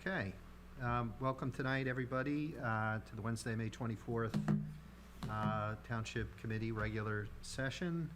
Okay, welcome tonight, everybody, to the Wednesday, May 24th Township Committee regular session.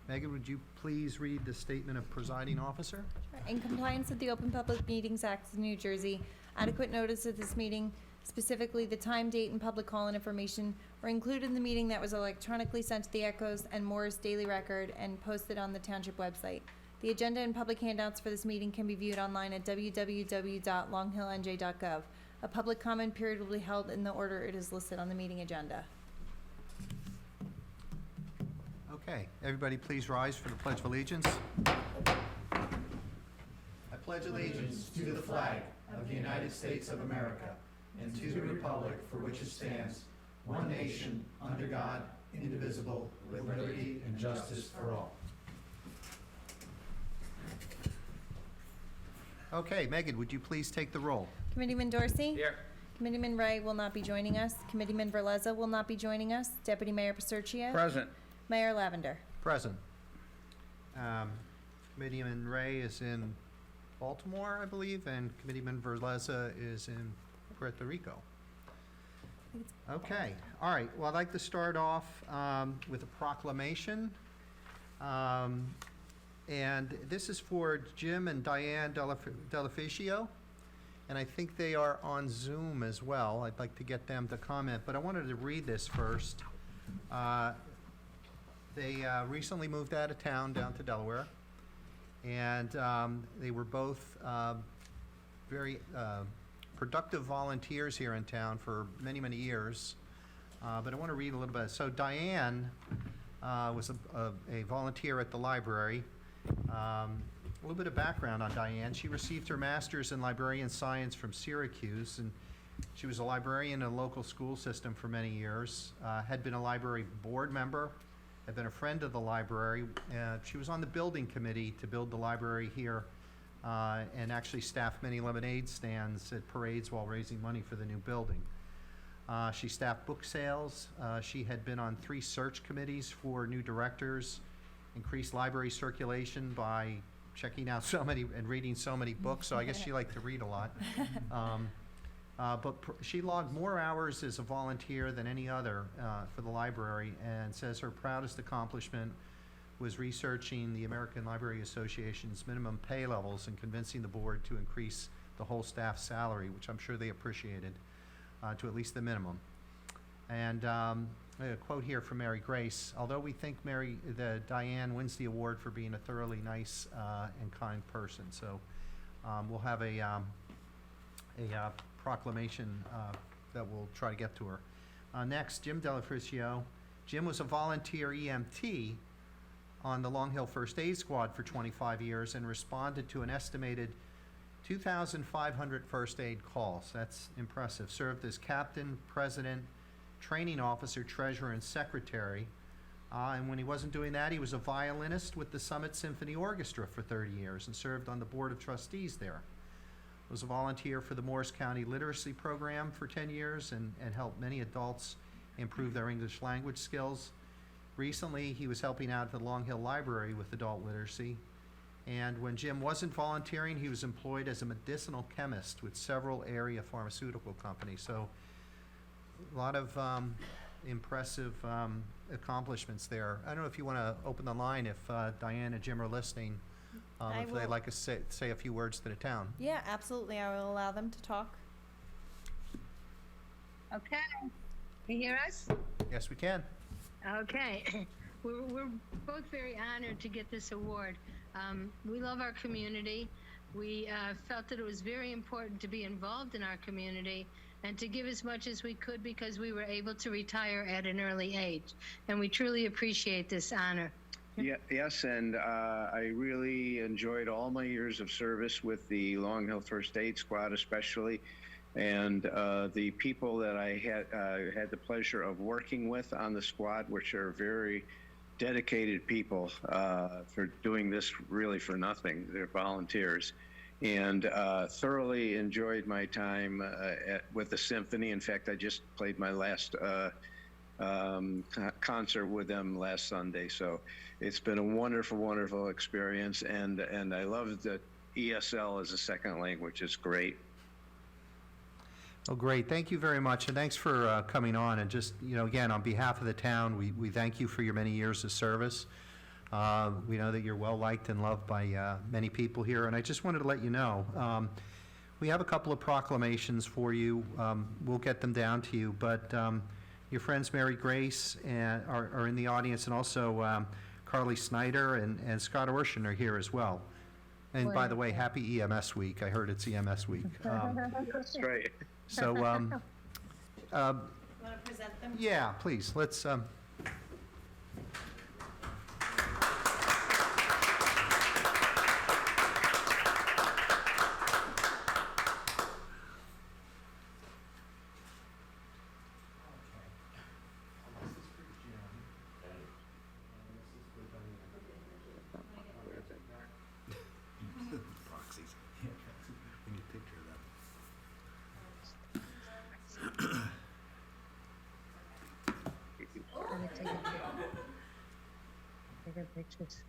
Megan, would you please read the statement of presiding officer? In compliance with the Open Public Meetings Act of New Jersey, adequate notice of this meeting, specifically the time, date, and public call-in information, were included in the meeting that was electronically sent to the Echoes and Moore's Daily Record and posted on the Township website. The agenda and public handouts for this meeting can be viewed online at www.longhillnj.gov. A public comment period will be held in the order it is listed on the meeting agenda. Okay, everybody please rise for the Pledge of Allegiance. I pledge allegiance to the flag of the United States of America and to the republic for which it stands, one nation, under God, indivisible, with liberty and justice for all. Okay, Megan, would you please take the roll? Committeeman Dorsey? Here. Committeeman Ray will not be joining us. Committeeman Verleza will not be joining us. Deputy Mayor Pasurchia? Present. Mayor Lavender? Present. Committeeman Ray is in Baltimore, I believe, and Committeeman Verleza is in Puerto Rico. Okay, all right. Well, I'd like to start off with a proclamation. And this is for Jim and Diane Delaficio, and I think they are on Zoom as well. I'd like to get them to comment, but I wanted to read this first. They recently moved out of town down to Delaware, and they were both very productive volunteers here in town for many, many years. But I want to read a little bit. So Diane was a volunteer at the library. A little bit of background on Diane. She received her master's in librarian science from Syracuse, and she was a librarian in a local school system for many years, had been a library board member, had been a friend of the library. She was on the building committee to build the library here, and actually staffed many lemonade stands at parades while raising money for the new building. She staffed book sales. She had been on 3 search committees for new directors, increased library circulation by checking out so many and reading so many books, so I guess she liked to read a lot. But she logged more hours as a volunteer than any other for the library, and says her proudest accomplishment was researching the American Library Association's minimum pay levels and convincing the board to increase the whole staff salary, which I'm sure they appreciated, to at least the minimum. And a quote here from Mary Grace: although we think Diane wins the award for being a thoroughly nice and kind person. So we'll have a proclamation that we'll try to get to her. Next, Jim Delaficio. Jim was a volunteer EMT on the Long Hill First Aid Squad for 25 years and responded to an estimated 2,500 first aid calls. That's impressive. Served as captain, president, training officer, treasurer, and secretary. And when he wasn't doing that, he was a violinist with the Summit Symphony Orchestra for 30 years and served on the board of trustees there. Was a volunteer for the Morris County Literacy Program for 10 years and helped many adults improve their English language skills. Recently, he was helping out at the Long Hill Library with adult literacy. And when Jim wasn't volunteering, he was employed as a medicinal chemist with several area pharmaceutical companies. So a lot of impressive accomplishments there. I don't know if you want to open the line if Diane and Jim are listening, if they'd like to say a few words to the town. Yeah, absolutely. I will allow them to talk. Okay. Can you hear us? Yes, we can. Okay. We're both very honored to get this award. We love our community. We felt that it was very important to be involved in our community and to give as much as we could because we were able to retire at an early age. And we truly appreciate this honor. Yeah, yes, and I really enjoyed all my years of service with the Long Hill First Aid Squad especially, and the people that I had the pleasure of working with on the squad, which are very dedicated people for doing this really for nothing. They're volunteers. And thoroughly enjoyed my time with the symphony. In fact, I just played my last concert with them last Sunday. So it's been a wonderful, wonderful experience. And I love ESL as a second language is great. Oh, great. Thank you very much, and thanks for coming on. And just, again, on behalf of the town, we thank you for your many years of service. We know that you're well-liked and loved by many people here, and I just wanted to let you know, we have a couple of proclamations for you. We'll get them down to you, but your friends Mary Grace are in the audience, and also Carly Snyder and Scott Orshin are here as well. And by the way, happy EMS week. I heard it's EMS week. That's right. So, You want to present them? yeah, please, let's, Take pictures.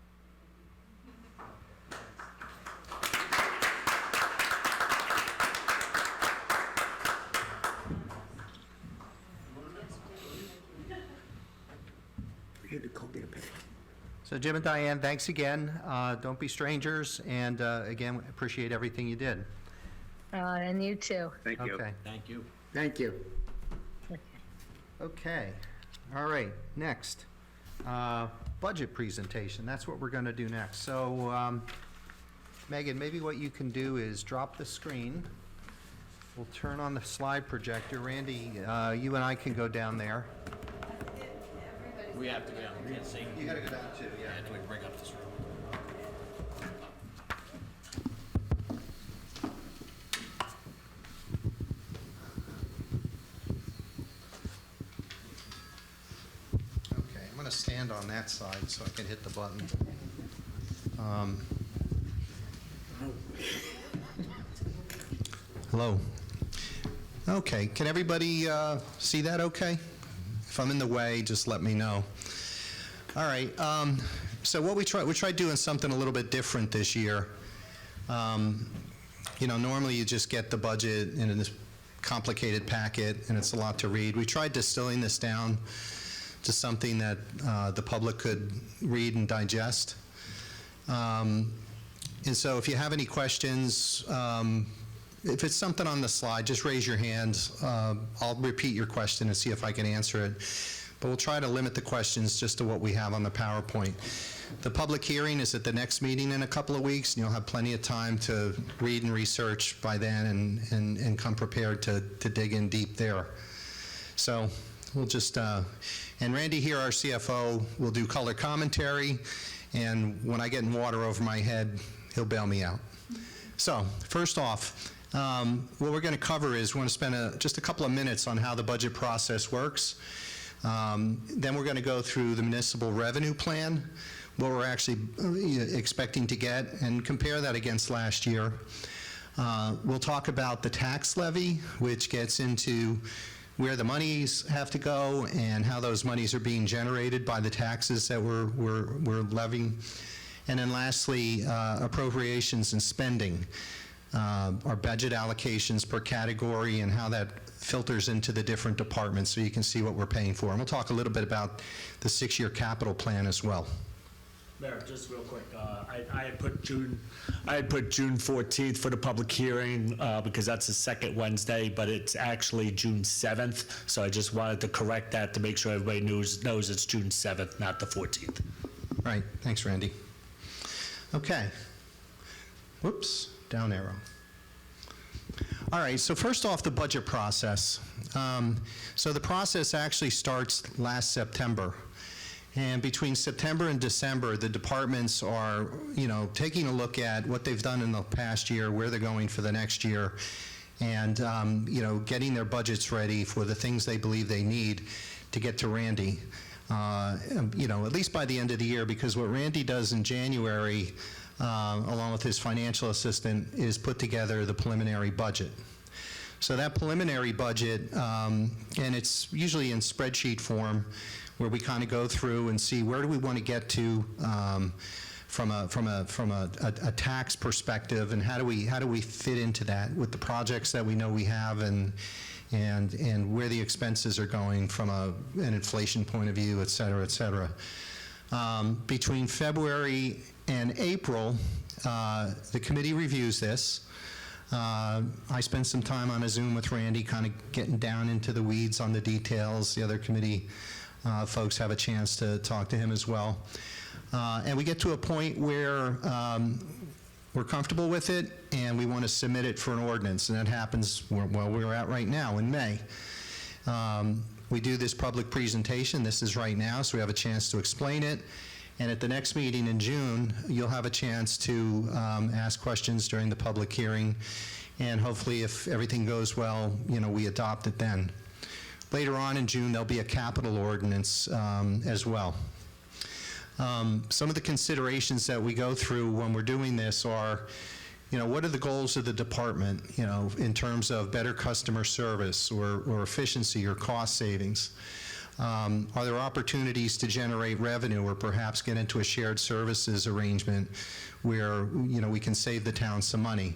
so Jim and Diane, thanks again. Don't be strangers, and again, appreciate everything you did. And you too. Thank you. Okay. Thank you. Thank you. Okay, all right, next. Budget presentation, that's what we're going to do next. So, Megan, maybe what you can do is drop the screen. We'll turn on the slide projector. Randy, you and I can go down there. We have to go down. We can't see. You got to go down too, yeah. And we bring up this room. Okay, I'm going to stand on that side so I can hit the button. Hello. Okay, can everybody see that okay? If I'm in the way, just let me know. All right, so what we tried doing something a little bit different this year. Normally you just get the budget in this complicated packet, and it's a lot to read. We tried distilling this down to something that the public could read and digest. And so if you have any questions, if it's something on the slide, just raise your hand. I'll repeat your question and see if I can answer it. But we'll try to limit the questions just to what we have on the PowerPoint. The public hearing is at the next meeting in a couple of weeks, and you'll have plenty of time to read and research by then and come prepared to dig in deep there. So we'll just, and Randy here, our CFO, will do color commentary, and when I get in water over my head, he'll bail me out. So first off, what we're going to cover is we're going to spend just a couple of minutes on how the budget process works. Then we're going to go through the municipal revenue plan, what we're actually expecting to get, and compare that against last year. We'll talk about the tax levy, which gets into where the monies have to go and how those monies are being generated by the taxes that we're levying. And then lastly, appropriations and spending, our budget allocations per category and how that filters into the different departments so you can see what we're paying for. And we'll talk a little bit about the 6-year capital plan as well. Mayor, just real quick, I had put June 14th for the public hearing because that's the second Wednesday, but it's actually June 7th. So I just wanted to correct that to make sure everybody knows it's June 7th, not the 14th. Right, thanks, Randy. Okay. Whoops, down arrow. All right, so first off, the budget process. So the process actually starts last September. And between September and December, the departments are, taking a look at what they've done in the past year, where they're going for the next year, and, getting their budgets ready for the things they believe they need to get to Randy, at least by the end of the year, because what Randy does in January, along with his financial assistant, is put together the preliminary budget. So that preliminary budget, and it's usually in spreadsheet form, where we kind of go through and see where do we want to get to from a tax perspective, and how do we fit into that with the projects that we know we have, and where the expenses are going from an inflation point of view, et cetera, et cetera. Between February and April, the committee reviews this. I spent some time on a Zoom with Randy, kind of getting down into the weeds on the details. The other committee folks have a chance to talk to him as well. And we get to a point where we're comfortable with it, and we want to submit it for an ordinance, and that happens where we're at right now in May. We do this public presentation. This is right now, so we have a chance to explain it. And at the next meeting in June, you'll have a chance to ask questions during the public hearing, and hopefully, if everything goes well, we adopt it then. Later on in June, there'll be a capital ordinance as well. Some of the considerations that we go through when we're doing this are, what are the goals of the department, in terms of better customer service or efficiency or cost savings? Are there opportunities to generate revenue or perhaps get into a shared services arrangement where, we can save the town some money?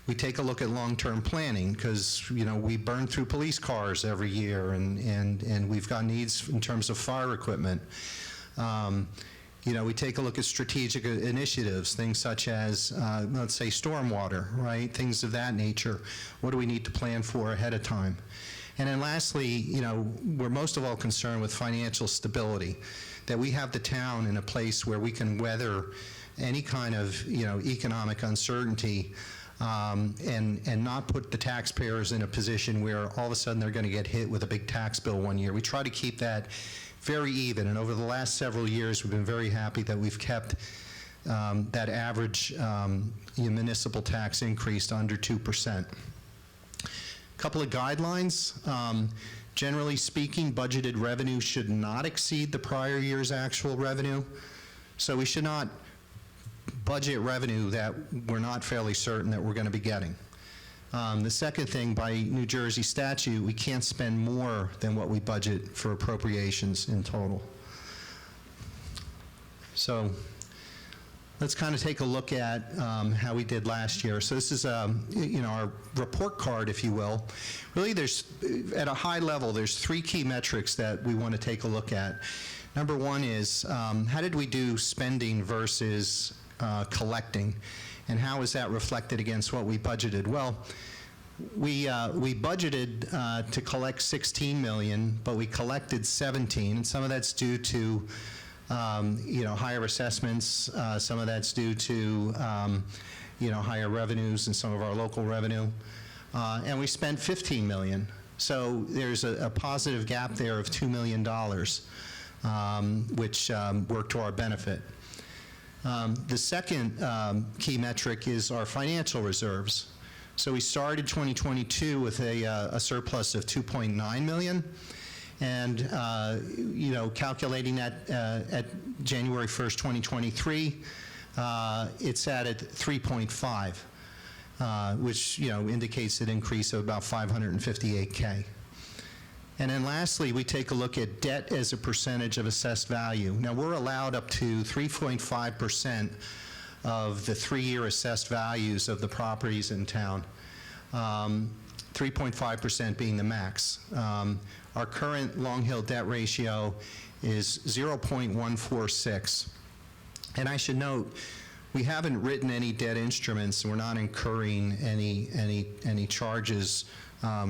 We take a look at long-term planning because, we burn through police cars every year, and we've got needs in terms of fire equipment. We take a look at strategic initiatives, things such as, let's say, stormwater, right? Things of that nature. What do we need to plan for ahead of time? And then lastly, we're most of all concerned with financial stability, that we have the town in a place where we can weather any kind of, economic uncertainty, and not put the taxpayers in a position where all of a sudden they're going to get hit with a big tax bill one year. We try to keep that very even, and over the last several years, we've been very happy that we've kept that average municipal tax increase to under 2%. Couple of guidelines. Generally speaking, budgeted revenue should not exceed the prior year's actual revenue. So we should not budget revenue that we're not fairly certain that we're going to be getting. The second thing, by New Jersey statute, we can't spend more than what we budget for appropriations in total. So let's kind of take a look at how we did last year. So this is, our report card, if you will. Really, at a high level, there's three key metrics that we want to take a look at. Number one is, how did we do spending versus collecting? And how is that reflected against what we budgeted? Well, we budgeted to collect $16 million, but we collected 17, and some of that's due to higher assessments. Some of that's due to higher revenues and some of our local revenue. And we spent $15 million. So there's a positive gap there of $2 million, which worked to our benefit. The second key metric is our financial reserves. So we started 2022 with a surplus of $2.9 million. And, calculating that at January 1st, 2023, it's at 3.5, which, indicates an increase of about $558K. And then lastly, we take a look at debt as a percentage of assessed value. Now, we're allowed up to 3.5% of the 3-year assessed values of the properties in town, 3.5% being the max. Our current Long Hill debt ratio is 0.146. And I should note, we haven't written any debt instruments, and we're not incurring any charges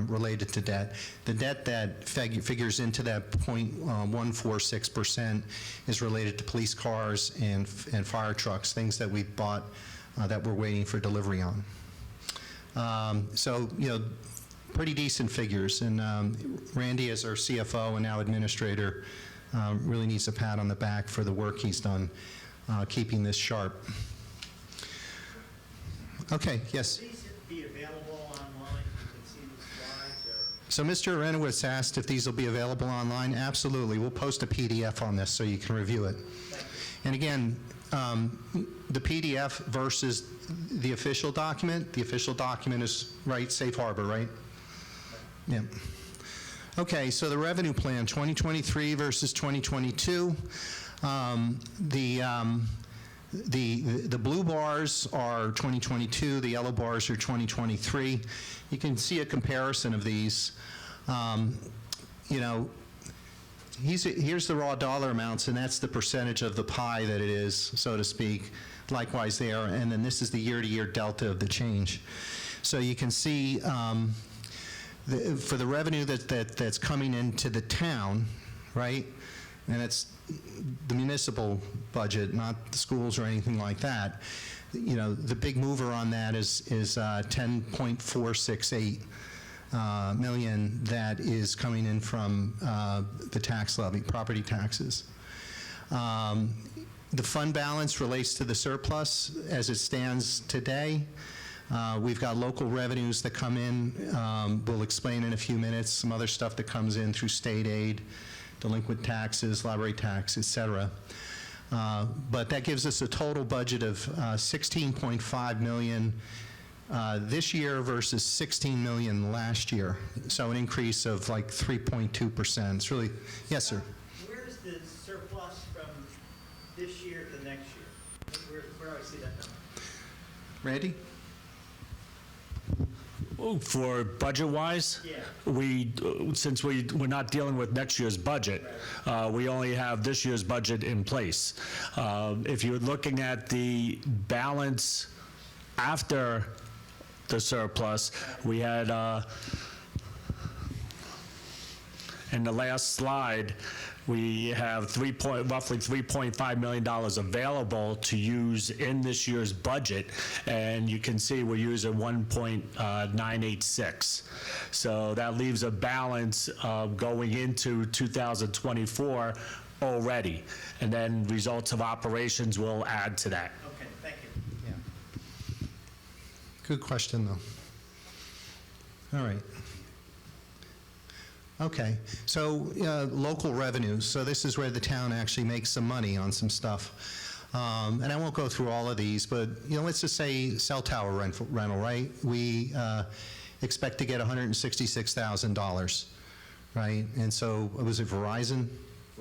related to debt. The debt that figures into that 0.146% is related to police cars and fire trucks, things that we bought that we're waiting for delivery on. So, pretty decent figures, and Randy, as our CFO and now administrator, really needs a pat on the back for the work he's done keeping this sharp. Okay, yes? Will these be available online? You can see the slides, or? So Mr. Arenowitz asked if these will be available online. Absolutely. We'll post a PDF on this so you can review it. And again, the PDF versus the official document. The official document is, right, Safe Harbor, right? Yeah. Okay, so the revenue plan, 2023 versus 2022. The blue bars are 2022, the yellow bars are 2023. You can see a comparison of these. You know, here's the raw dollar amounts, and that's the percentage of the pie that it is, so to speak. Likewise there, and then this is the year-to-year delta of the change. So you can see for the revenue that's coming into the town, right? And it's the municipal budget, not the schools or anything like that. You know, the big mover on that is 10.468 million that is coming in from the tax levy, property taxes. The fund balance relates to the surplus as it stands today. We've got local revenues that come in. We'll explain in a few minutes some other stuff that comes in through state aid, delinquent taxes, library tax, et cetera. But that gives us a total budget of 16.5 million this year versus 16 million last year. So an increase of like 3.2%. It's really, yes, sir. Where's the surplus from this year to next year? Where do I see that number? Randy? For budget-wise? Yeah. Since we're not dealing with next year's budget, we only have this year's budget in place. If you're looking at the balance after the surplus, we had, in the last slide, we have roughly $3.5 million available to use in this year's budget, and you can see we're using 1.986. So that leaves a balance going into 2024 already, and then results of operations will add to that. Okay, thank you. Yeah. Good question, though. All right. Okay, so local revenues. So this is where the town actually makes some money on some stuff. And I won't go through all of these, but let's just say cell tower rental, right? We expect to get $166,000, right? And so was it Verizon?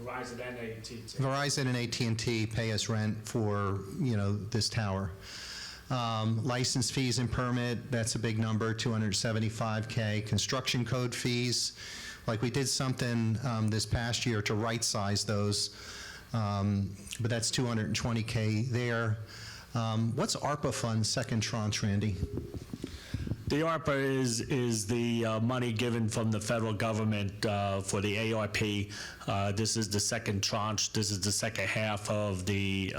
Verizon and AT&T. Verizon and AT&T pay us rent for this tower. License fees and permit, that's a big number, $275K. Construction code fees, like we did something this past year to right-size those, but that's $220K there. What's ARPA fund second tranche, Randy? The ARPA is the money given from the federal government for the ARP. This is the second tranche. This is the second half of the,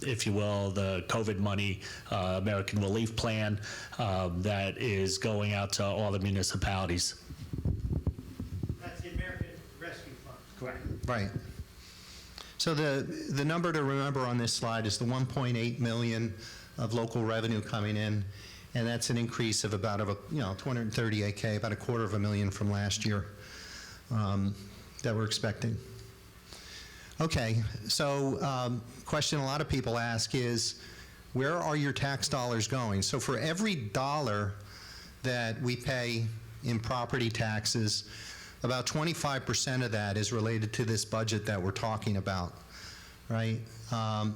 if you will, the COVID money, American Relief Plan that is going out to all the municipalities. That's the American Rescue Fund. Correct. Right. So the number to remember on this slide is the 1.8 million of local revenue coming in, and that's an increase of about 238K, about $250,000 from last year that we're expecting. Okay, so question a lot of people ask is, where are your tax dollars going? So for every dollar that we pay in property taxes, about 25% of that is related to this budget that we're talking about, right?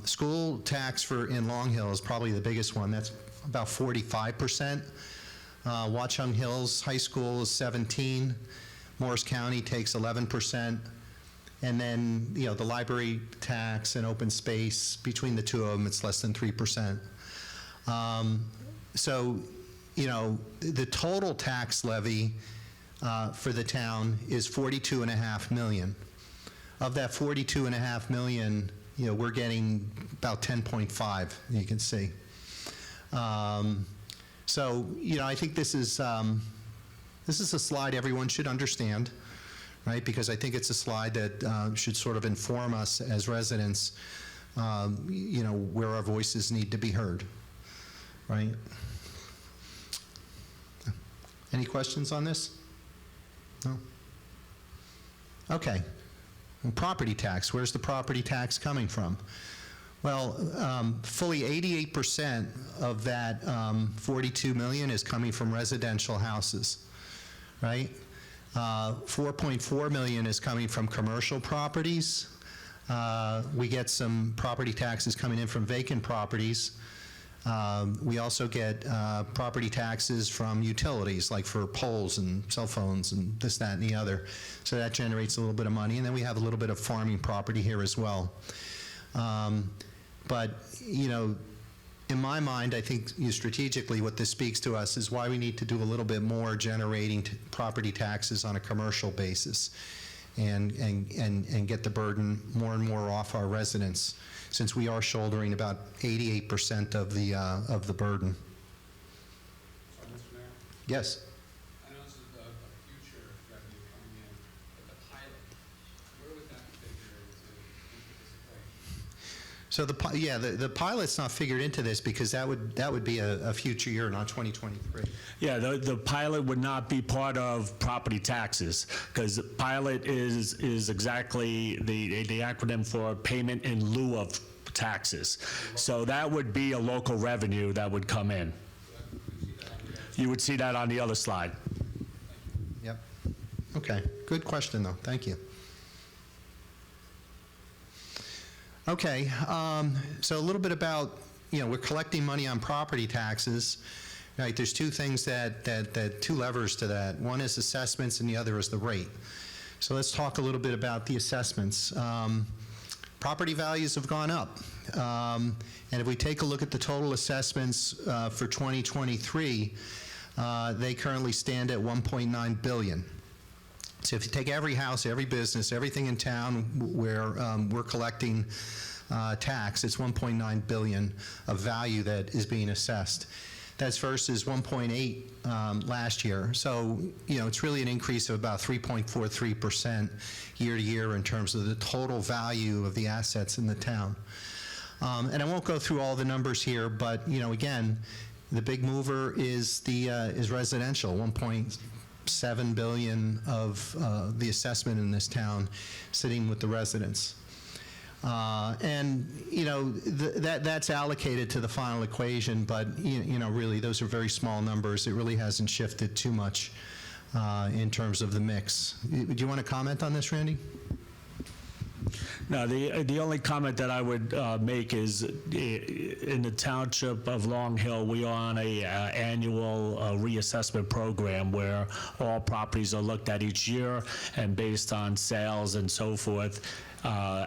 School tax in Long Hill is probably the biggest one. That's about 45%. Watchung Hills High School is 17%. Morris County takes 11%. And then, the library tax and open space, between the two of them, it's less than 3%. So, the total tax levy for the town is $42.5 million. Of that $42.5 million, we're getting about 10.5, you can see. So, I think this is a slide everyone should understand, right? Because I think it's a slide that should sort of inform us as residents, where our voices need to be heard, right? Any questions on this? No? Okay. And property tax, where's the property tax coming from? Well, fully 88% of that 42 million is coming from residential houses, right? 4.4 million is coming from commercial properties. We get some property taxes coming in from vacant properties. We also get property taxes from utilities, like for poles and cell phones and this, that, and the other. So that generates a little bit of money. And then we have a little bit of farming property here as well. But, you know, in my mind, I think strategically what this speaks to us is why we need to do a little bit more generating property taxes on a commercial basis and get the burden more and more off our residents, since we are shouldering about 88% of the burden. So, Mr. Mayor, Yes? I know this is a future revenue coming in, but the pilot, where would that figure into this equation? So the pilot's not figured into this because that would be a future year, not 2023. Yeah, the pilot would not be part of property taxes, because pilot is exactly the acronym for payment in lieu of taxes. So that would be a local revenue that would come in. You would see that on the other slide. Yep. Okay, good question, though. Thank you. Okay, so a little bit about, you know, we're collecting money on property taxes. Right, there's two things two levers to that. One is assessments and the other is the rate. So let's talk a little bit about the assessments. Property values have gone up. And if we take a look at the total assessments for 2023, they currently stand at $1.9 billion. So if you take every house, every business, everything in town where we're collecting tax, it's $1.9 billion of value that is being assessed. That's versus 1.8 last year. So, you know, it's really an increase of about 3.43% year to year in terms of the total value of the assets in the town. And I won't go through all the numbers here, but, you know, again, the big mover is residential, 1.7 billion of the assessment in this town sitting with the residents. And, you know, that's allocated to the final equation, but, you know, really, those are very small numbers. It really hasn't shifted too much in terms of the mix. Do you want to comment on this, Randy? No, the only comment that I would make is in the township of Long Hill, we are on a annual reassessment program where all properties are looked at each year, and based on sales and so forth,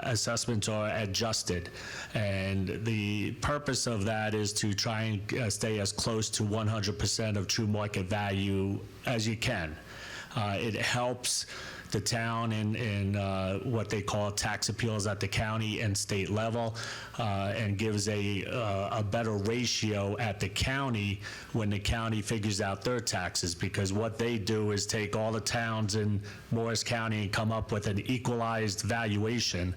assessments are adjusted. And the purpose of that is to try and stay as close to 100% of true market value as you can. It helps the town in what they call tax appeals at the county and state level, and gives a better ratio at the county when the county figures out their taxes, because what they do is take all the towns in Morris County and come up with an equalized valuation,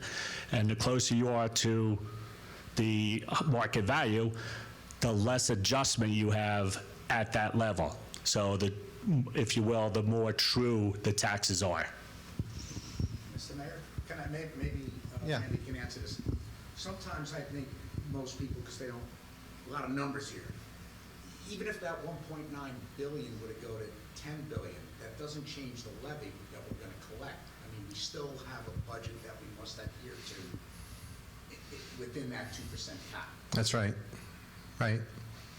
and the closer you are to the market value, the less adjustment you have at that level. So if you will, the more true the taxes are. Mr. Mayor, can I maybe Yeah. Andy can answer this. Sometimes I think most people, because they don't, a lot of numbers here, even if that 1.9 billion were to go to 10 billion, that doesn't change the levy that we're going to collect. I mean, we still have a budget that we must adhere to within that 2% cap. That's right. Right.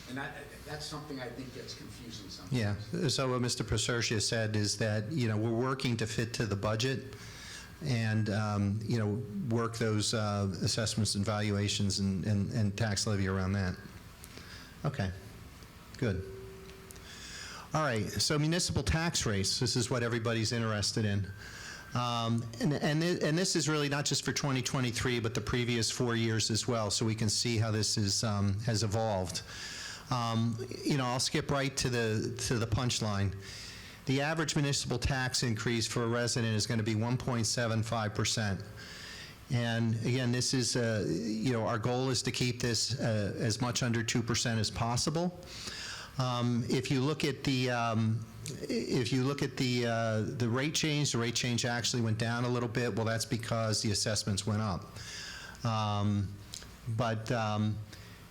And that's something I think gets confusing sometimes. Yeah. So what Mr. Prosertia said is that, you know, we're working to fit to the budget and, you know, work those assessments and valuations and tax levy around that. Okay. Good. All right. So municipal tax rates. This is what everybody's interested in. And this is really not just for 2023, but the previous 4 years as well, so we can see how this is, has evolved. You know, I'll skip right to the punchline. The average municipal tax increase for a resident is going to be 1.75%. And again, this is, you know, our goal is to keep this as much under 2% as possible. If you look at the rate change, the rate change actually went down a little bit. Well, that's because the assessments went up.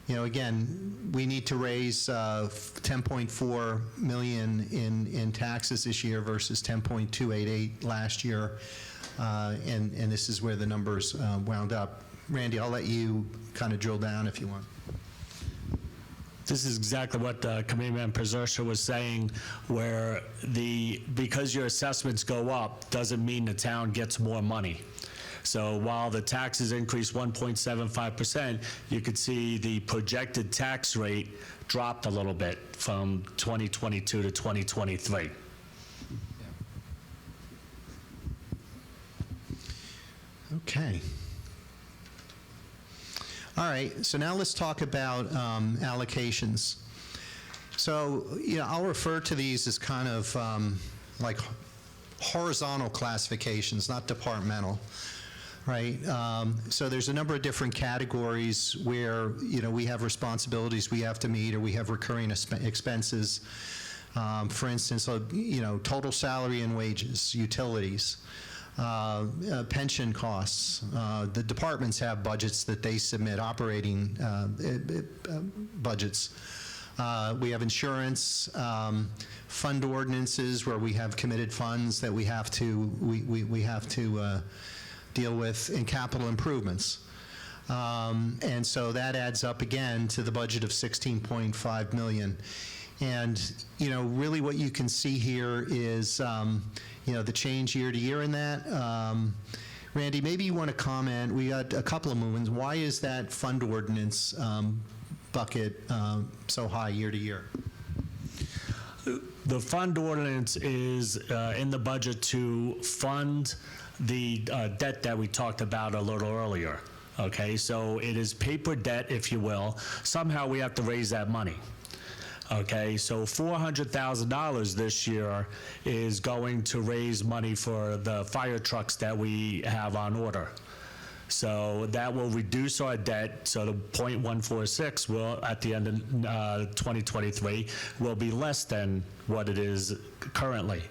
You know, again, we need to raise 10.4 million in taxes this year versus 10.288 last year. and this is where the numbers wound up. Randy, I'll let you kind of drill down if you want. This is exactly what Committeeman Prezersa was saying, where because your assessments go up, doesn't mean the town gets more money. So while the taxes increased 1.75%, you could see the projected tax rate dropped a little bit from 2022 to 2023. Okay. All right, so now let's talk about allocations. So, I'll refer to these as kind of like horizontal classifications, not departmental, right? So there's a number of different categories where, we have responsibilities we have to meet, or we have recurring expenses. For instance, total salary and wages, utilities, pension costs. The departments have budgets that they submit, operating budgets. We have insurance, fund ordinances where we have committed funds that we have to deal with, and capital improvements. And so that adds up again to the budget of $16.5 million. And, really what you can see here is, the change year to year in that. Randy, maybe you want to comment. We got a couple of movements. Why is that fund ordinance bucket so high year to year? The fund ordinance is in the budget to fund the debt that we talked about a little earlier. Okay, so it is paper debt, if you will. Somehow we have to raise that money. Okay, so $400,000 this year is going to raise money for the fire trucks that we have on order. So that will reduce our debt, so the .146 will, at the end of 2023, will be less than what it is currently.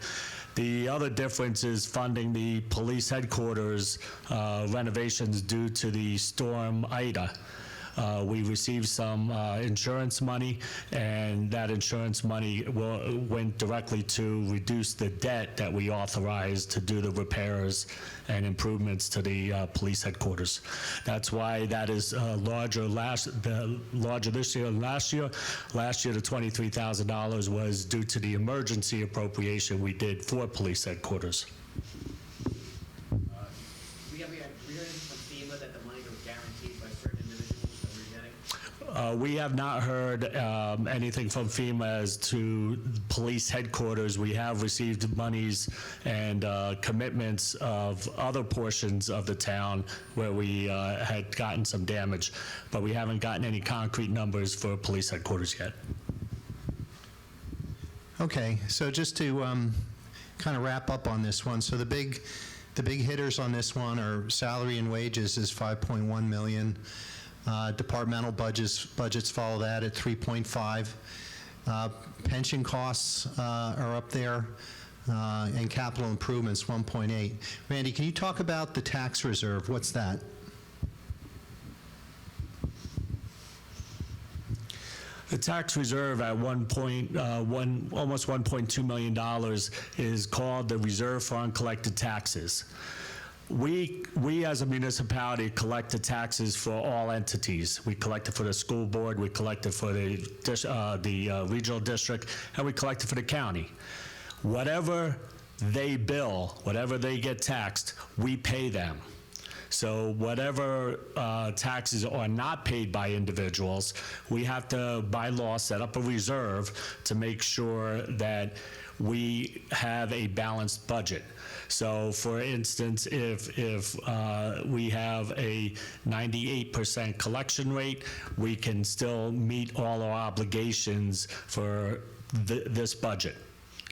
The other difference is funding the police headquarters renovations due to the storm Ida. We received some insurance money, and that insurance money went directly to reduce the debt that we authorized to do the repairs and improvements to the police headquarters. That's why that is larger this year than last year. Last year, the $23,000 was due to the emergency appropriation we did for police headquarters. We have anything from FEMA that the money was guaranteed by certain individuals that we're getting? We have not heard anything from FEMA as to police headquarters. We have received monies and commitments of other portions of the town where we had gotten some damage, but we haven't gotten any concrete numbers for police headquarters yet. Okay, so just to kind of wrap up on this one, so the big hitters on this one are salary and wages is $5.1 million. Departmental budgets follow that at 3.5. Pension costs are up there, and capital improvements 1.8. Randy, can you talk about the tax reserve? What's that? The tax reserve at almost $1.2 million is called the Reserve for Uncollected Taxes. We as a municipality collect the taxes for all entities. We collect it for the school board, we collect it for the regional district, and we collect it for the county. Whatever they bill, whatever they get taxed, we pay them. So whatever taxes are not paid by individuals, we have to, by law, set up a reserve to make sure that we have a balanced budget. So for instance, if we have a 98% collection rate, we can still meet all our obligations for this budget.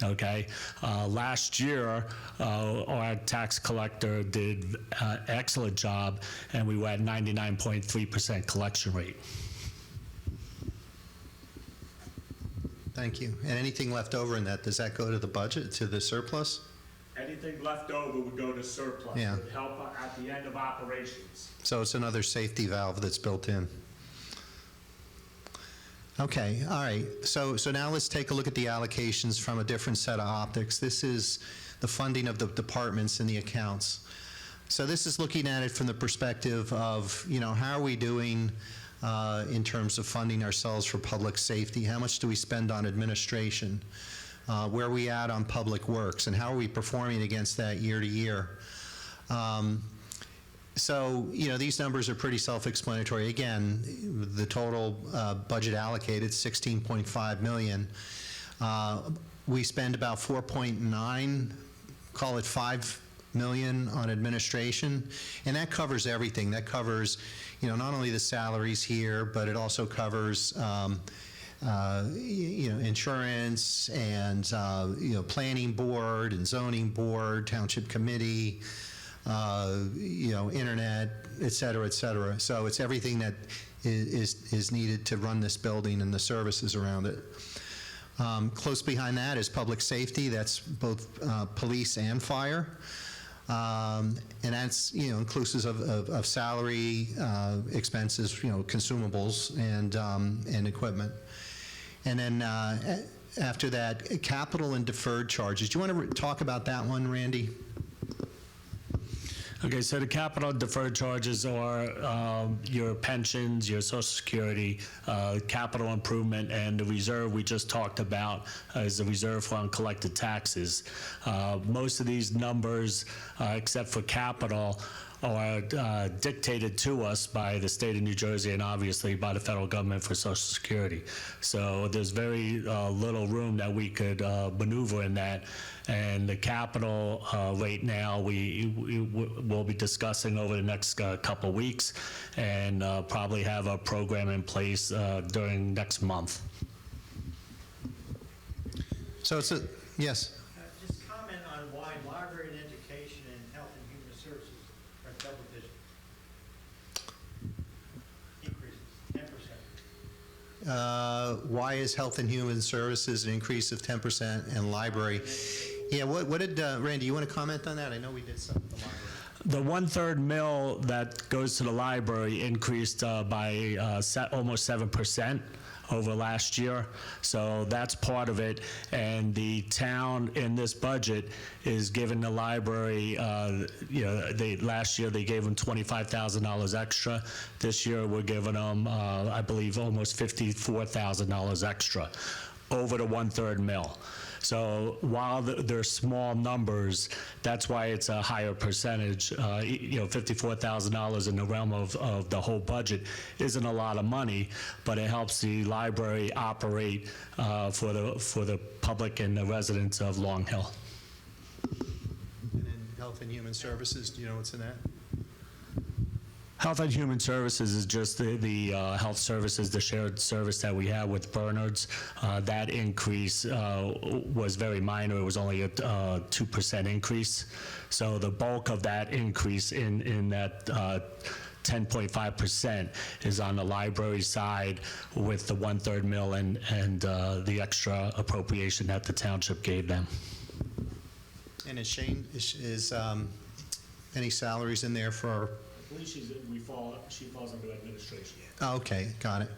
Okay, last year, our tax collector did an excellent job, and we were at 99.3% collection rate. Thank you. And anything left over in that, does that go to the budget, to the surplus? Anything left over would go to surplus. Yeah. Would help at the end of operations. So it's another safety valve that's built in. Okay, all right. So now let's take a look at the allocations from a different set of optics. This is the funding of the departments and the accounts. So this is looking at it from the perspective of, how are we doing in terms of funding ourselves for public safety? How much do we spend on administration? Where are we at on public works? And how are we performing against that year to year? So, these numbers are pretty self-explanatory. Again, the total budget allocated, $16.5 million. We spend about 4.9, call it $5 million on administration, and that covers everything. That covers, not only the salaries here, but it also covers, insurance and, planning board and zoning board, township committee, internet, et cetera, et cetera. So it's everything that is needed to run this building and the services around it. Close behind that is public safety. That's both police and fire. And that's, inclusive of salary, expenses, consumables and equipment. And then after that, capital and deferred charges. Do you want to talk about that one, Randy? Okay, so the capital deferred charges are your pensions, your Social Security, capital improvement, and the reserve we just talked about is the reserve for uncollected taxes. Most of these numbers, except for capital, are dictated to us by the state of New Jersey and obviously by the federal government for Social Security. So there's very little room that we could maneuver in that. And the capital right now we'll be discussing over the next couple weeks and probably have a program in place during next month. So it's yes. Just comment on why library and education and health and human services are double-digit increases, 10%. Why is health and human services an increase of 10% and library? Yeah, what did, Randy, you want to comment on that? I know we did some at the library. The 1/3 mill that goes to the library increased by almost 7% over last year. So that's part of it. And the town in this budget is giving the library, last year they gave them $25,000 extra. This year we're giving them, I believe, almost $54,000 extra over the 1/3 mill. So while they're small numbers, that's why it's a higher percentage. $54,000 in the realm of the whole budget isn't a lot of money, but it helps the library operate for the public and the residents of Long Hill. And then health and human services, do you know what's in that? Health and Human Services is just the health services, the shared service that we have with Bernard's. That increase was very minor. It was only a 2% increase. So the bulk of that increase in that 10.5% is on the library side with the 1/3 mill and the extra appropriation that the township gave them. And is Shane, is any salaries in there for? I believe she falls under administration. Oh, okay, got it.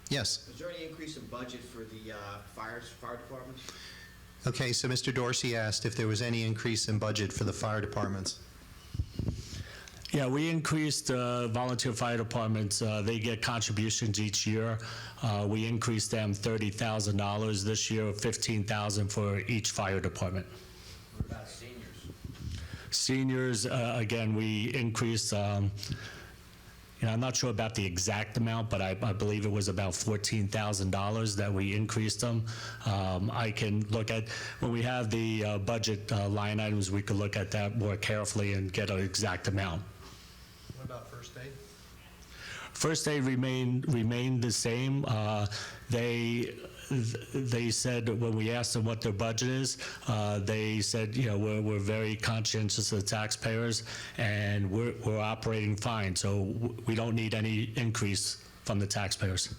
Yes. Is there any increase in budget for the fire departments? Okay, so Mr. Dorsey asked if there was any increase in budget for the fire departments. Yeah, we increased volunteer fire departments. They get contributions each year. We increased them $30,000 this year, $15,000 for each fire department. What about seniors? Seniors, again, we increased, I'm not sure about the exact amount, but I believe it was about $14,000 that we increased them. I can look at, when we have the budget line items, we could look at that more carefully and get an exact amount. What about first aid? First aid remained the same. They said when we asked them what their budget is, they said, we're very conscientious of the taxpayers and we're operating fine, so we don't need any increase from the taxpayers.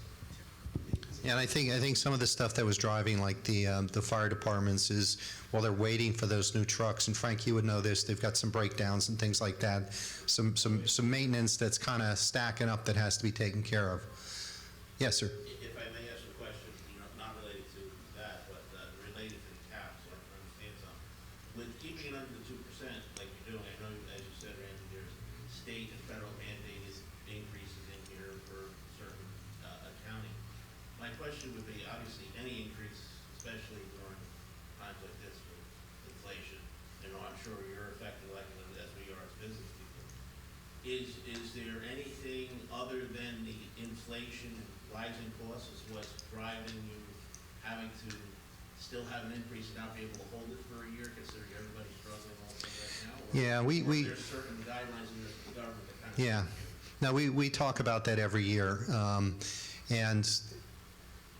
Yeah, and I think some of the stuff that was driving like the fire departments is while they're waiting for those new trucks, and Frank, you would know this, they've got some breakdowns and things like that, some maintenance that's kind of stacking up that has to be taken care of. Yes, sir. If I may ask a question, not related to that, but related to the cap, so I can understand something. With keeping it under the 2%, like you're doing, I know, as you said, Randy, there's state and federal mandated increases in here for certain accounting. My question would be, obviously, any increase, especially during times like this with inflation, I'm sure you're affected like as we are as business people. Is there anything other than the inflation and rising costs is what's driving you having to still have an increase and not be able to hold it for a year, considering everybody's struggling also right now? Or Yeah, or there's certain guidelines in the government that kind of... Yeah. No, we talk about that every year. And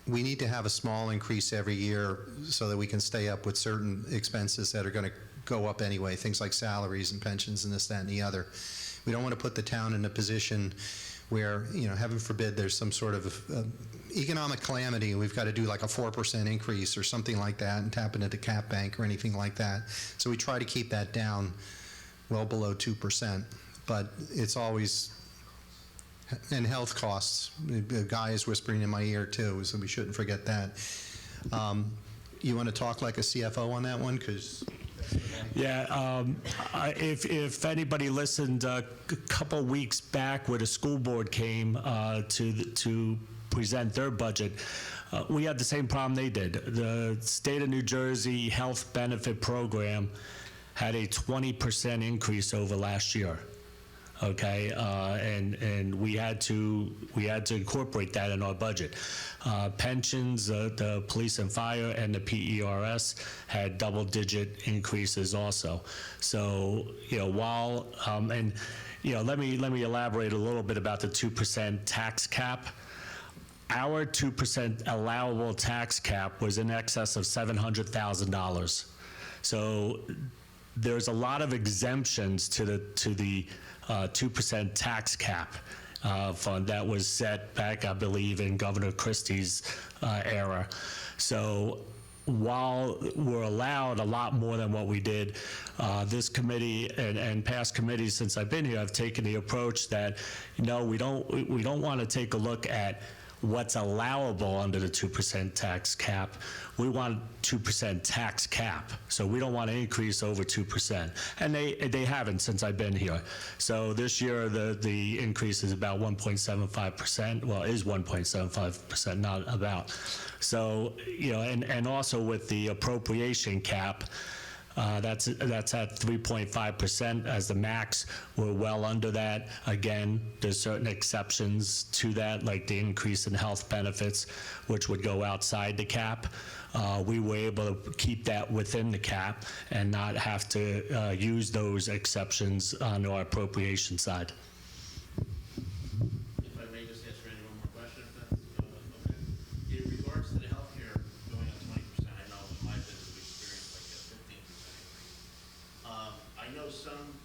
we need to have a small increase every year so that we can stay up with certain expenses that are going to go up anyway, things like salaries and pensions and this, that, and the other. We don't want to put the town in a position where, heaven forbid, there's some sort of economic calamity, and we've got to do like a 4% increase or something like that and tap into the cap bank or anything like that. So we try to keep that down well below 2%. But it's always, and health costs, the guy is whispering in my ear too, so we shouldn't forget that. You want to talk like a CFO on that one? Because Yeah, if anybody listened a couple weeks back where the school board came to present their budget, we had the same problem they did. The state of New Jersey health benefit program had a 20% increase over last year. Okay, and we had to incorporate that in our budget. Pensions, the police and fire, and the PERS had double-digit increases also. So while and let me elaborate a little bit about the 2% tax cap. Our 2% allowable tax cap was in excess of $700,000. So there's a lot of exemptions to the 2% tax cap fund that was set back, I believe, in Governor Christie's era. So while we're allowed a lot more than what we did, this committee and past committees since I've been here have taken the approach that we don't want to take a look at what's allowable under the 2% tax cap. We want 2% tax cap. So we don't want to increase over 2%. And they haven't since I've been here. So this year, the increase is about 1.75%. Well, it is 1.75%, not about. So, and also with the appropriation cap, that's at 3.5% as the max. We're well under that. Again, there's certain exceptions to that, like the increase in health benefits, which would go outside the cap. We were able to keep that within the cap and not have to use those exceptions on our appropriation side. If I may just ask Randy one more question, if that's okay. In regards to the healthcare going up 20%, I know in my business we experienced like a 15% increase. I know some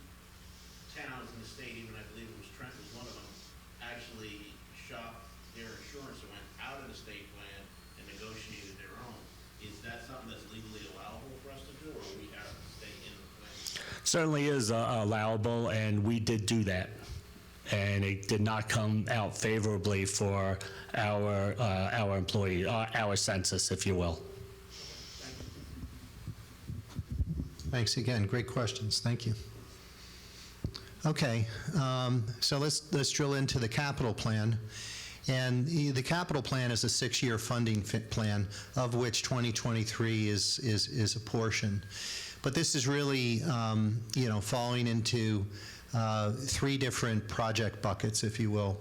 towns in the state, even I believe it was Trent was one of them, actually shopped their insurance and went out of the state plan and negotiated their own. Is that something that's legally allowable for us to do, or we have to stay in the plan? Certainly is allowable, and we did do that. And it did not come out favorably for our employee, our census, if you will. thanks again. Great questions. Thank you. Okay, so let's drill into the capital plan. And the capital plan is a 6-year funding plan, of which 2023 is a portion. But this is really, falling into 3 different project buckets, if you will.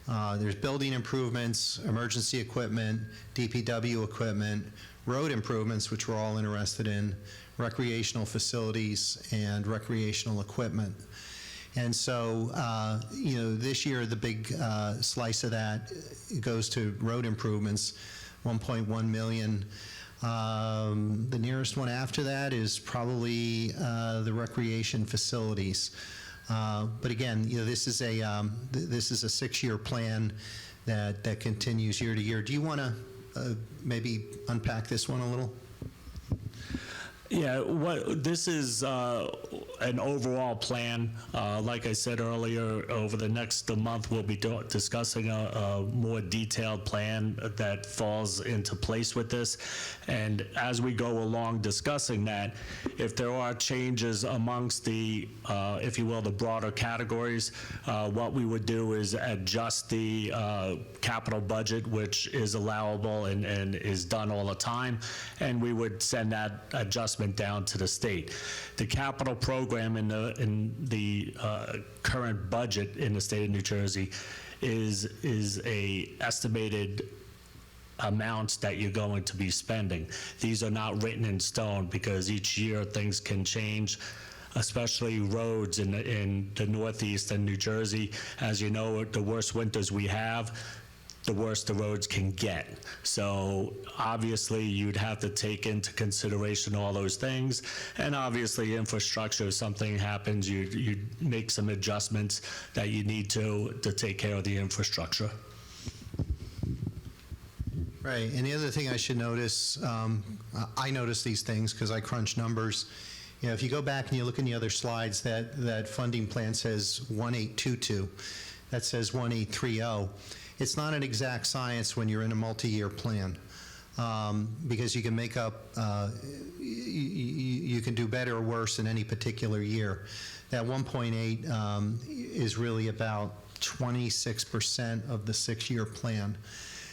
There's building improvements, emergency equipment, DPW equipment, road improvements, which we're all interested in, recreational facilities, and recreational equipment. And so, this year, the big slice of that goes to road improvements, $1.1 million. The nearest one after that is probably the recreation facilities. But again, this is a 6-year plan that continues year to year. Do you want to maybe unpack this one a little? Yeah, this is an overall plan. Like I said earlier, over the next month, we'll be discussing a more detailed plan that falls into place with this. And as we go along discussing that, if there are changes amongst the, if you will, the broader categories, what we would do is adjust the capital budget, which is allowable and is done all the time, and we would send that adjustment down to the state. The capital program in the current budget in the state of New Jersey is a estimated amounts that you're going to be spending. These are not written in stone because each year things can change, especially roads in the Northeast and New Jersey. As you know, the worst winters we have, the worse the roads can get. So obviously you'd have to take into consideration all those things. And obviously infrastructure, if something happens, you make some adjustments that you need to take care of the infrastructure. Right, and the other thing I should notice, I notice these things because I crunch numbers. You know, if you go back and you look in the other slides, that funding plan says 1822. That says 1830. It's not an exact science when you're in a multi-year plan, because you can make up, you can do better or worse in any particular year. That 1.8 is really about 26% of the 6-year plan.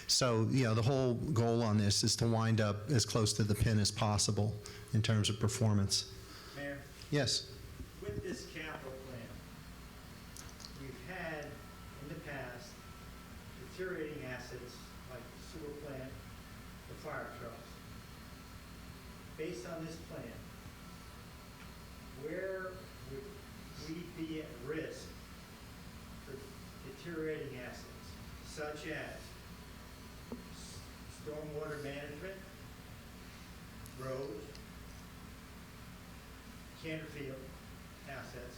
So, you know, the whole goal on this is to wind up as close to the pin as possible in terms of performance. Mayor, Yes? with this capital plan, we've had in the past deteriorating assets like the sewer plant, the fire trucks. Based on this plan, where would we be at risk for deteriorating assets, such as stormwater management, roads, Canterfield assets,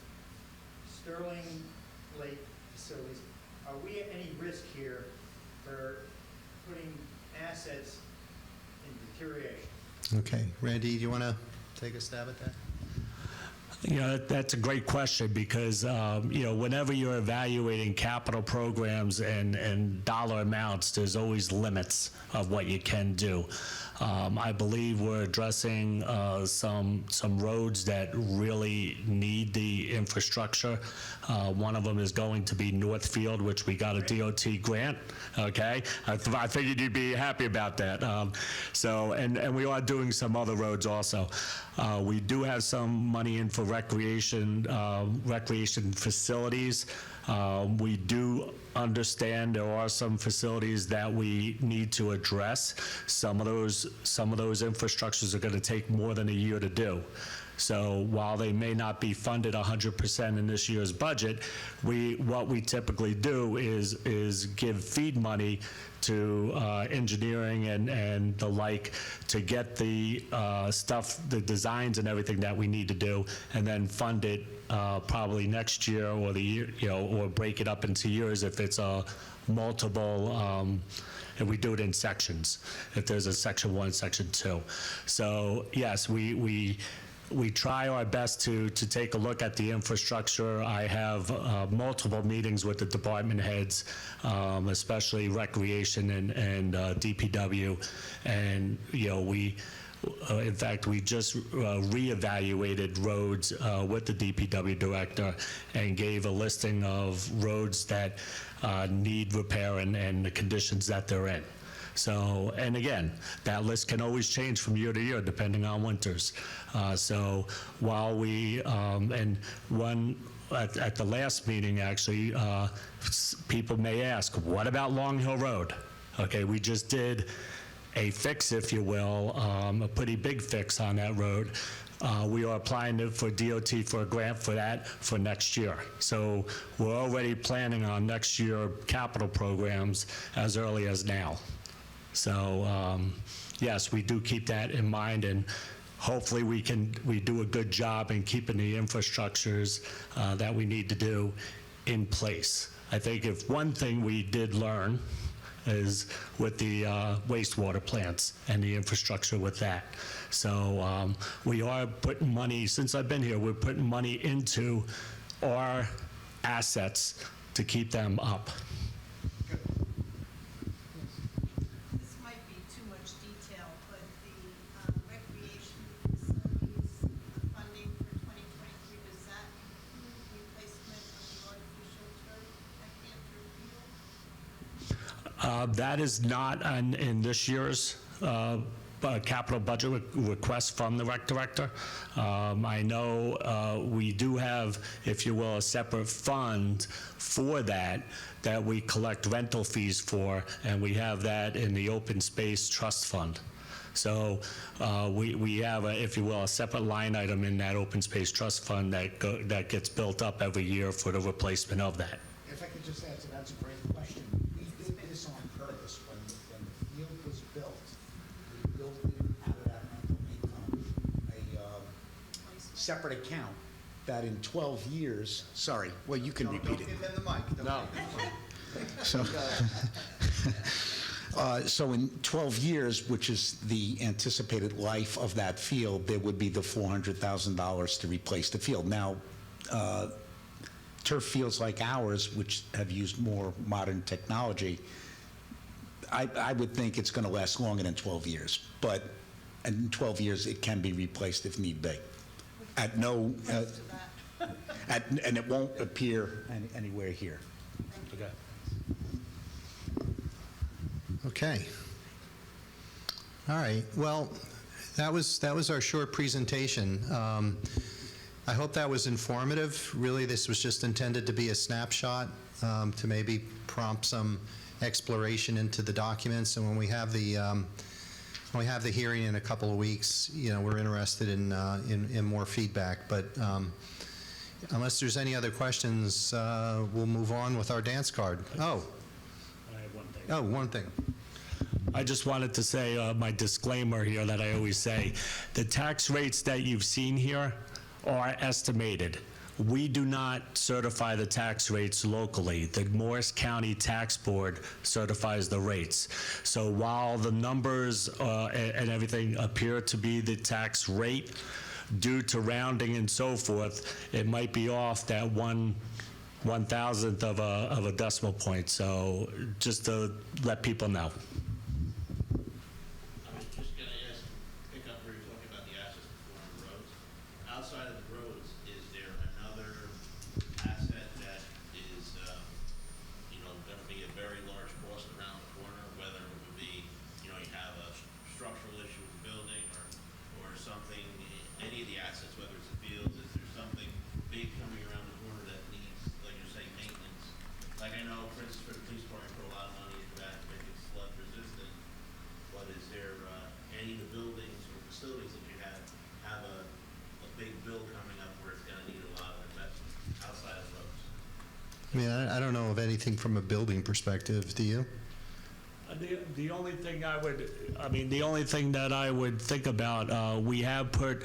Sterling Lake facilities? Are we at any risk here for putting assets in deterioration? Okay. Randy, do you want to take a stab at that? You know, that's a great question because, you know, whenever you're evaluating capital programs and dollar amounts, there's always limits of what you can do. I believe we're addressing some roads that really need the infrastructure. One of them is going to be Northfield, which we got a DOT grant, okay? I figured you'd be happy about that. And we are doing some other roads also. We do have some money in for recreation facilities. We do understand there are some facilities that we need to address. Some of those infrastructures are going to take more than a year to do. So while they may not be funded 100% in this year's budget, what we typically do is give feed money to engineering and the like to get the stuff, the designs and everything that we need to do, and then fund it probably next year or the year, you know, or break it up into years if it's a multiple. And we do it in sections, if there's a section 1, section 2. So yes, we try our best to take a look at the infrastructure. I have multiple meetings with the department heads, especially recreation and DPW, and you know in fact, we just reevaluated roads with the DPW director and gave a listing of roads that need repair and the conditions that they're in. So, and again, that list can always change from year to year depending on winters. So while we, and one, at the last meeting actually, people may ask, what about Long Hill Road? Okay, we just did a fix, if you will, a pretty big fix on that road. We are applying for DOT for a grant for that for next year. So we're already planning on next year capital programs as early as now. So yes, we do keep that in mind, and hopefully we do a good job in keeping the infrastructures that we need to do in place. I think if one thing we did learn, is with the wastewater plants and the infrastructure with that. So we are putting money, since I've been here, we're putting money into our assets to keep them up. This might be too much detail, but the recreation facilities, the funding for 2023, does that include replacement of the artificial turf at Cantor Field? That is not in this year's capital budget request from the rec director. I know we do have, if you will, a separate fund for that we collect rental fees for, and we have that in the open space trust fund. So we have, if you will, a separate line item in that open space trust fund that gets built up every year for the replacement of that. If I could just add to that, that's a great question. We did this on purpose. When the field was built, we built it out of that rental income, a separate account that in 12 years, sorry, well, you can repeat it. Don't give them the mic. Don't No. give them the mic. So in 12 years, which is the anticipated life of that field, there would be the $400,000 to replace the field. Now, turf fields like ours, which have used more modern technology, I would think it's going to last longer than 12 years. But in 12 years, it can be replaced if need be. At no, and it won't appear anywhere here. Okay. Okay. All right, well, that was our short presentation. I hope that was informative. Really, this was just intended to be a snapshot to maybe prompt some exploration into the documents. And when we have the hearing in a couple of weeks, we're interested in more feedback. But unless there's any other questions, we'll move on with our dance card. Oh. I have one thing. Oh, one thing. I just wanted to say my disclaimer here that I always say. The tax rates that you've seen here are estimated. We do not certify the tax rates locally. The Morris County Tax Board certifies the rates. So while the numbers and everything appear to be the tax rate, due to rounding and so forth, it might be off that 1/1000th of a decimal point. So just to let people know. I was just gonna pick up where you're talking about the access before on the roads. Outside of the roads, is there another asset that is, gonna be a very large cost around the corner, whether it would be, you have a structural issue with the building or something, any of the assets, whether it's the fields, is there something big coming around the corner that needs, like you're saying, maintenance? Like I know, for instance, for the police department, put a lot of money into that to make it flood resistant, but is there, any of the buildings or facilities that you have a big bill coming up where it's gonna need a lot of investment outside of roads? I mean, I don't know of anything from a building perspective, do you? The only thing the only thing that I would think about, we have put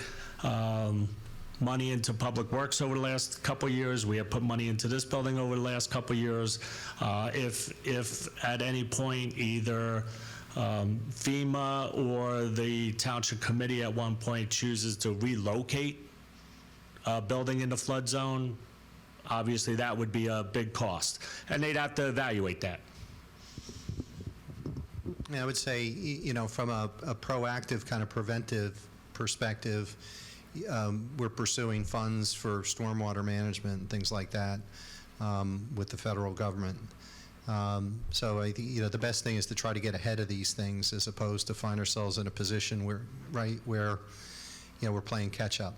money into public works over the last couple of years. We have put money into this building over the last couple of years. If at any point either FEMA or the township committee at one point chooses to relocate a building in the flood zone, obviously that would be a big cost, and they'd have to evaluate that. I would say, from a proactive kind of preventive perspective, we're pursuing funds for stormwater management and things like that with the federal government. So I think, the best thing is to try to get ahead of these things as opposed to find ourselves in a position where we're playing catch up.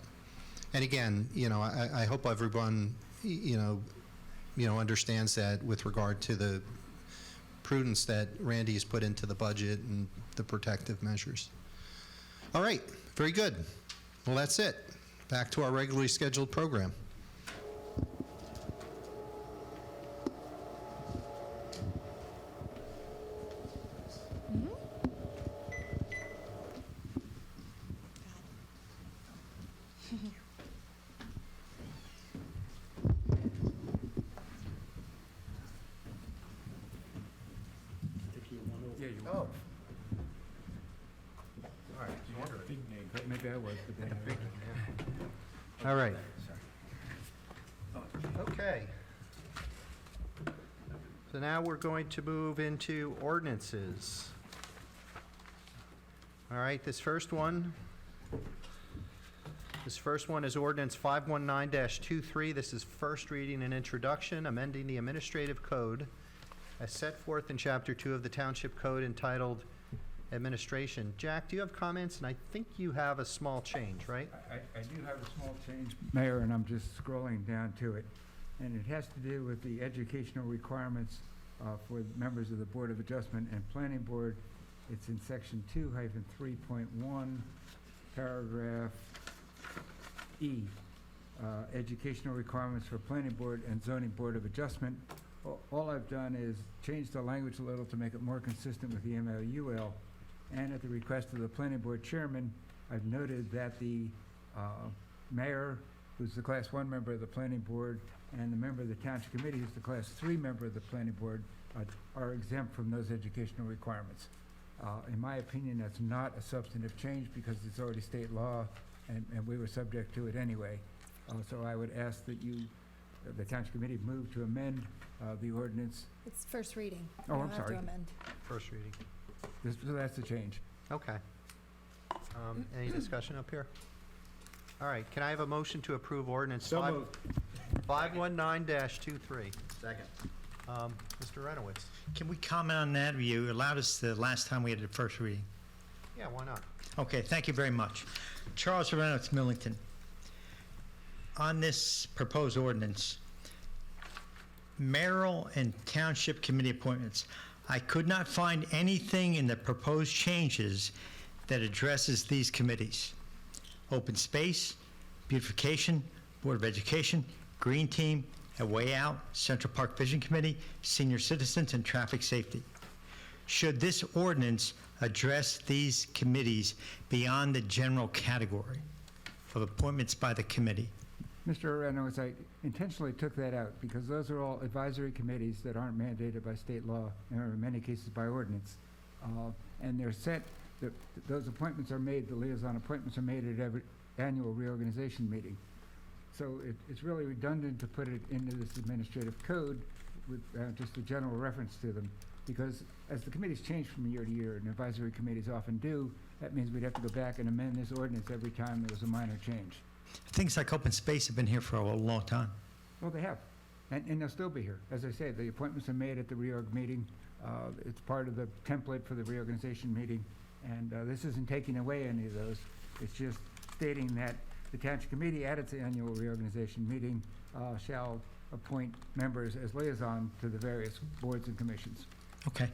And again, I hope everyone, understands that with regard to the prudence that Randy has put into the budget and the protective measures. All right, very good. Well, that's it. Back to our regularly scheduled program. I think you Oh. All right. But maybe I was, but then big. All right. Okay. So now we're going to move into ordinances. All right, this first one is ordinance 519-23. This is first reading and introduction, amending the administrative code as set forth in Chapter 2 of the Township Code entitled Administration. Jack, do you have comments? And I think you have a small change, right? I do have a small change, Mayor, and I'm just scrolling down to it. And it has to do with the educational requirements for members of the Board of Adjustment and Planning Board. It's in section 2-3.1, paragraph E. Educational requirements for Planning Board and Zoning Board of Adjustment. All I've done is change the language a little to make it more consistent with the MLUL. And at the request of the Planning Board Chairman, I've noted that the mayor, who's the Class 1 member of the Planning Board, and the member of the Township Committee, who's the Class 3 member of the Planning Board, are exempt from those educational requirements. In my opinion, that's not a substantive change because it's already state law, and we were subject to it anyway. So I would ask that you, the Township Committee, move to amend the ordinance. It's first reading. Oh, You I'm don't have to sorry. amend. First reading. So that's the change. Okay. Any discussion up here? All right, can I have a motion to approve ordinance 519-23? Second. Mr. Renowitz? Can we comment on that? You allowed us the last time we had the first reading. Yeah, why not? Okay, thank you very much. Charles Reynolds, Millington. On this proposed ordinance, mayoral and township committee appointments, I could not find anything in the proposed changes that addresses these committees. Open Space, Beautification, Board of Education, Green Team, A Way Out, Central Park Vision Committee, Senior Citizens, and Traffic Safety. Should this ordinance address these committees beyond the general category of appointments by the committee? Mr. Reynolds, I intentionally took that out because those are all advisory committees that aren't mandated by state law, or in many cases by ordinance. And they're set, those appointments are made, the liaison appointments are made at every annual reorganization meeting. So it's really redundant to put it into this administrative code with just a general reference to them. Because as the committees change from year to year, and advisory committees often do, that means we'd have to go back and amend this ordinance every time there was a minor change. Things like Open Space have been here for a long time. Well, they have, and they'll still be here. As I say, the appointments are made at the reorg meeting. It's part of the template for the reorganization meeting, and this isn't taking away any of those. It's just stating that the Township Committee at its annual reorganization meeting shall appoint members as liaison to the various boards and commissions. Okay.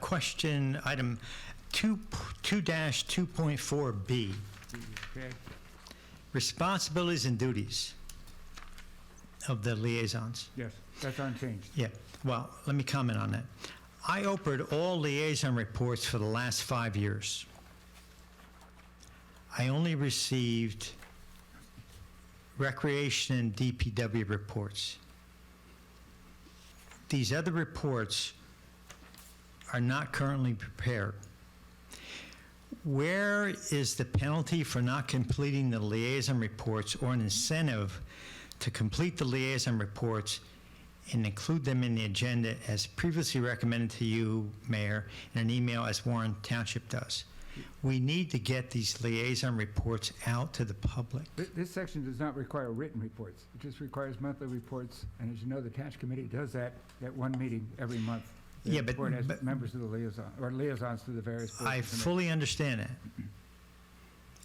Question item 2-2.4B, Okay? responsibilities and duties of the liaisons. Yes, that's unchanged. Yeah, well, let me comment on that. I opened all liaison reports for the last 5 years. I only received recreation and DPW reports. These other reports are not currently prepared. Where is the penalty for not completing the liaison reports or an incentive to complete the liaison reports and include them in the agenda as previously recommended to you, Mayor, in an email as Warren Township does? We need to get these liaison reports out to the public. This section does not require written reports. It just requires monthly reports, and as you know, the Township Committee does that at one meeting every month. The Yeah, but- report has but- members of the liaison, or liaisons to the various boards I and committees. fully understand that.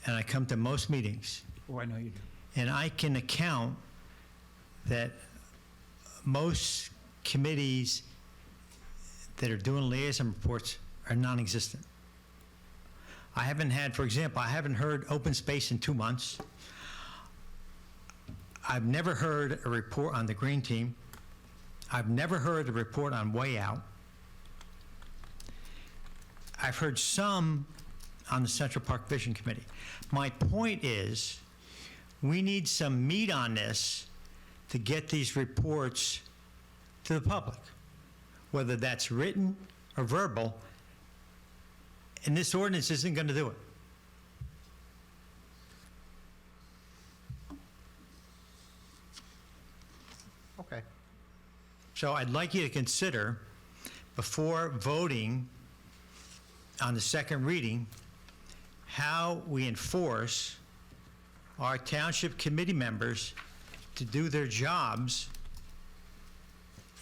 And I come to most meetings. Oh, I know you do. And I can account that most committees that are doing liaison reports are non-existent. I haven't had, for example, I haven't heard open space in 2 months. I've never heard a report on the green team. I've never heard a report on Way Out. I've heard some on the Central Park Vision Committee. My point is, we need some meat on this to get these reports to the public, whether that's written or verbal, and this ordinance isn't going to do it. Okay. So I'd like you to consider, before voting on the second reading, how we enforce our township committee members to do their jobs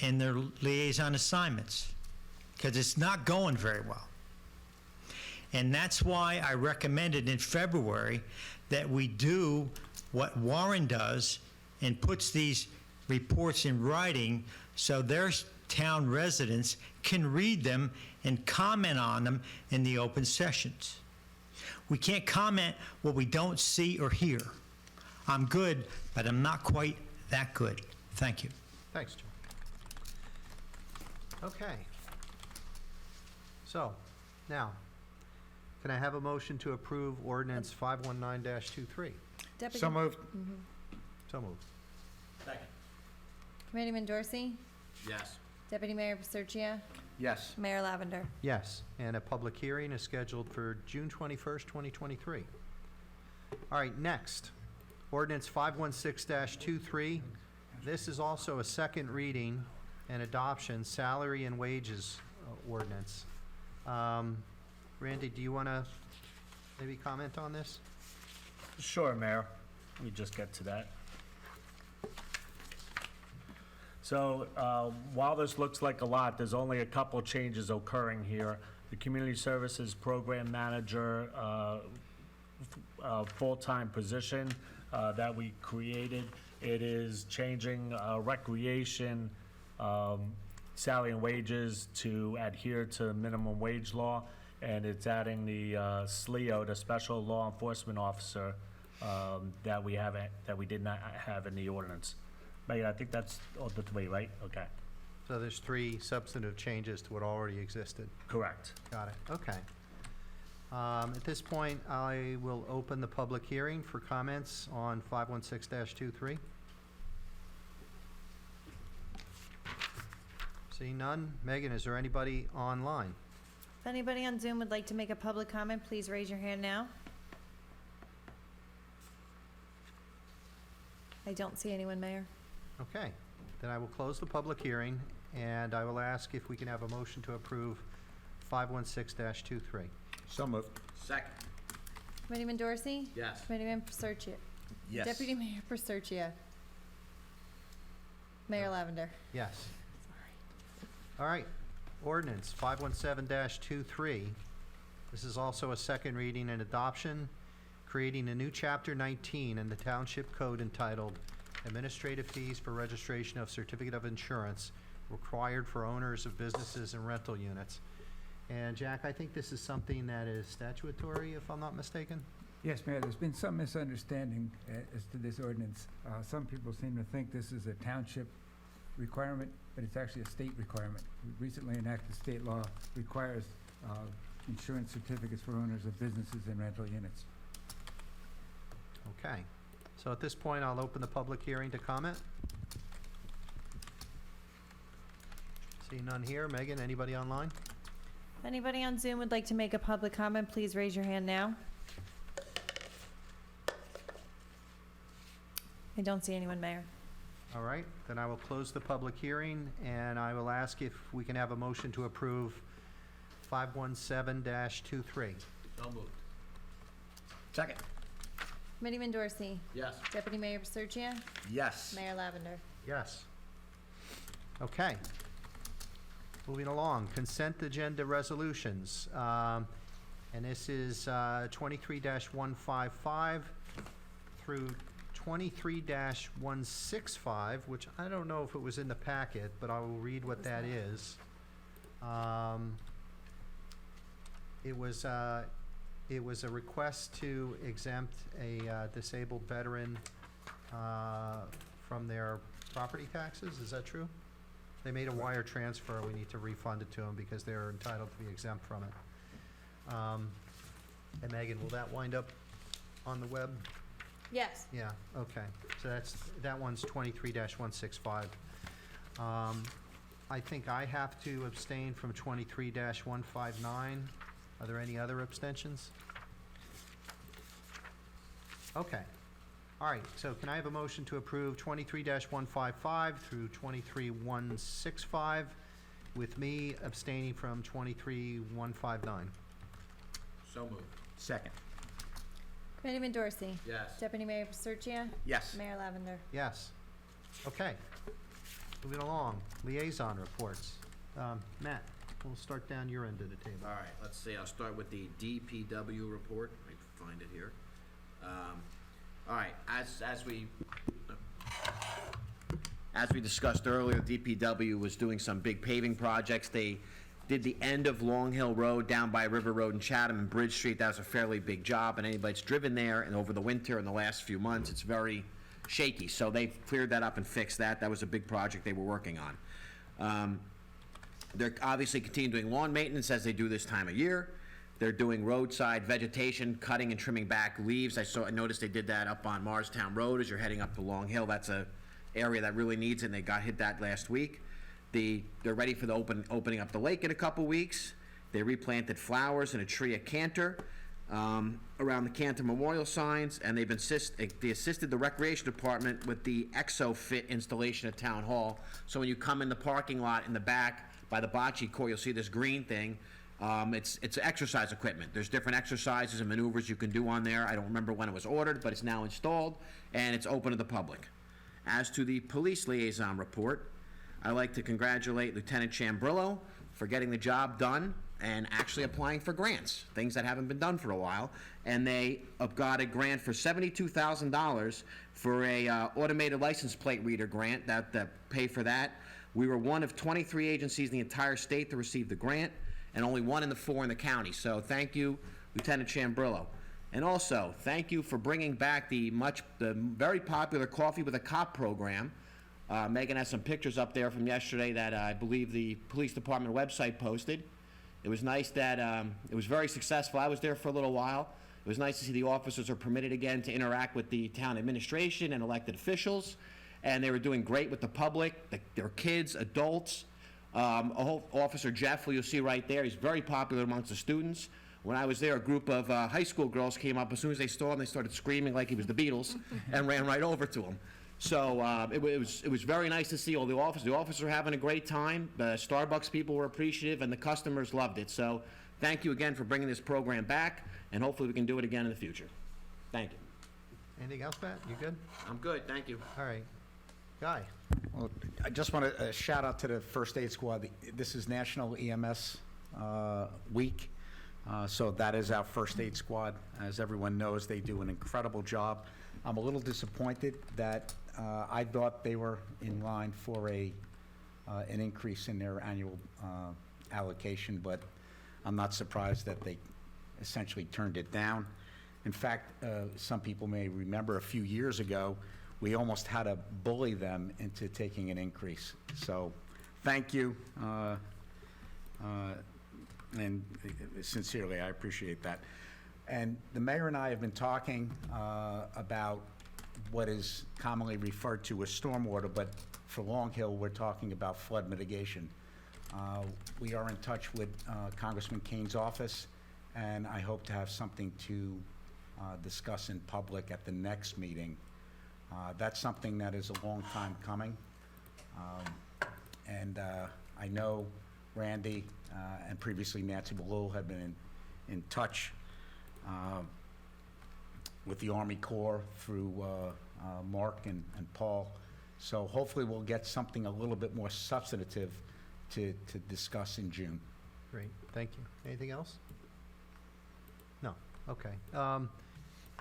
and their liaison assignments, because it's not going very well. And that's why I recommended in February that we do what Warren does and puts these reports in writing so their town residents can read them and comment on them in the open sessions. We can't comment what we don't see or hear. I'm good, but I'm not quite that good. Thank you. Thanks, Joe. Okay. So, now, can I have a motion to approve ordinance 519-23? Deputy. So moved. So moved. Second. Committeeman Dorsey? Yes. Deputy Mayor Paserchia? Yes. Mayor Lavender? Yes, and a public hearing is scheduled for June 21st, 2023. All right, next, ordinance 516-23. This is also a second reading and adoption, salary and wages ordinance. Randy, do you want to maybe comment on this? Sure, Mayor. Let me just get to that. So while this looks like a lot, there's only a couple changes occurring here. The Community Services Program Manager full-time position that we created, it is changing recreation salary and wages to adhere to minimum wage law, and it's adding the SLEO, the Special Law Enforcement Officer, that we did not have in the ordinance. Megan, I think that's all the three, right? Okay. So there's 3 substantive changes to what already existed. Correct. Got it, okay. At this point, I will open the public hearing for comments on 516-23. Seeing none. Megan, is there anybody online? If anybody on Zoom would like to make a public comment, please raise your hand now. I don't see anyone, Mayor. Okay, then I will close the public hearing, and I will ask if we can have a motion to approve 516-23. So moved. Second. Committeeman Dorsey? Yes. Committeeman Paserchia? Yes. Deputy Mayor Paserchia? Mayor Lavender? Yes. All right, ordinance 517-23. This is also a second reading and adoption, creating a new Chapter 19 in the Township Code entitled Administrative Fees for Registration of Certificate of Insurance Required for Owners of Businesses and Rental Units. And Jack, I think this is something that is statutory, if I'm not mistaken? Yes, Mayor, there's been some misunderstanding as to this ordinance. Some people seem to think this is a township requirement, but it's actually a state requirement. We recently enacted state law requires insurance certificates for owners of businesses and rental units. Okay, so at this point, I'll open the public hearing to comment. See none here. Megan, anybody online? If anybody on Zoom would like to make a public comment, please raise your hand now. I don't see anyone, Mayor. All right, then I will close the public hearing, and I will ask if we can have a motion to approve 517-23. So moved. Second. Committeeman Dorsey? Yes. Deputy Mayor Paserchia? Yes. Mayor Lavender? Yes. Okay. Moving along, consent agenda resolutions. And this is 23-155 through 23-165, which I don't know if it was in the packet, but I will read what that is. It was a request to exempt a disabled veteran from their property taxes. Is that true? They made a wire transfer. We need to refund it to them because they're entitled to be exempt from it. And Megan, will that wind up on the web? Yes. Yeah, okay. So that one's 23-165. I think I have to abstain from 23-159. Are there any other abstentions? Okay. All right, so can I have a motion to approve 23-155 through 23-165, with me abstaining from 23-159? So moved. Second. Committeeman Dorsey? Yes. Deputy Mayor Paserchia? Yes. Mayor Lavender? Yes. Okay. Moving along, liaison reports. Matt, we'll start down your end of the table. All right, let's see, I'll start with the DPW report. Let me find it here. All right, as we discussed earlier, DPW was doing some big paving projects. They did the end of Long Hill Road down by River Road and Chatham and Bridge Street. That was a fairly big job, and anybody that's driven there and over the winter and the last few months, it's very shaky. So they've cleared that up and fixed that. That was a big project they were working on. They're obviously continuing doing lawn maintenance as they do this time of year. They're doing roadside vegetation, cutting and trimming back leaves. I noticed they did that up on Morristown Road as you're heading up to Long Hill. That's a area that really needs it, and they got hit that last week. They're ready for the opening up the lake in a couple weeks. They replanted flowers and a tree at Cantor around the Cantor Memorial signs, and they assisted the Recreation Department with the ExoFit installation at Town Hall. So when you come in the parking lot in the back by the bocce court, you'll see this green thing. It's exercise equipment. There's different exercises and maneuvers you can do on there. I don't remember when it was ordered, but it's now installed, and it's open to the public. As to the police liaison report, I'd like to congratulate Lieutenant Chambrillo for getting the job done and actually applying for grants, things that haven't been done for a while. And they got a grant for $72,000 for a automated license plate reader grant that pay for that. We were one of 23 agencies in the entire state to receive the grant, and only one in the 4 in the county. So thank you, Lieutenant Chambrillo. And also, thank you for bringing back the very popular Coffee with a Cop program. Megan has some pictures up there from yesterday that I believe the police department website posted. It was nice that it was very successful. I was there for a little while. It was nice to see the officers are permitted again to interact with the town administration and elected officials. And they were doing great with the public, their kids, adults. Officer Jeff, who you'll see right there, he's very popular amongst the students. When I was there, a group of high school girls came up. As soon as they saw him, they started screaming like he was the Beatles and ran right over to him. So it was very nice to see all the officers. The officers were having a great time. The Starbucks people were appreciative, and the customers loved it. So thank you again for bringing this program back, and hopefully we can do it again in the future. Thank you. Anything else, Matt? You good? I'm good, thank you. All right. Guy? Well, I just want to shout out to the First Aid Squad. This is National EMS Week, so that is our First Aid Squad. As everyone knows, they do an incredible job. I'm a little disappointed that I thought they were in line for an increase in their annual allocation, but I'm not surprised that they essentially turned it down. In fact, some people may remember a few years ago, we almost had to bully them into taking an increase. So thank you, and sincerely, I appreciate that. And the mayor and I have been talking about what is commonly referred to as stormwater, but for Long Hill, we're talking about flood mitigation. We are in touch with Congressman Kane's office, and I hope to have something to discuss in public at the next meeting. That's something that is a long time coming. And I know Randy and previously Nancy Ballou have been in touch with the Army Corps through Mark and Paul. So hopefully we'll get something a little bit more substantive to discuss in June. Great, thank you. Anything else? No, okay.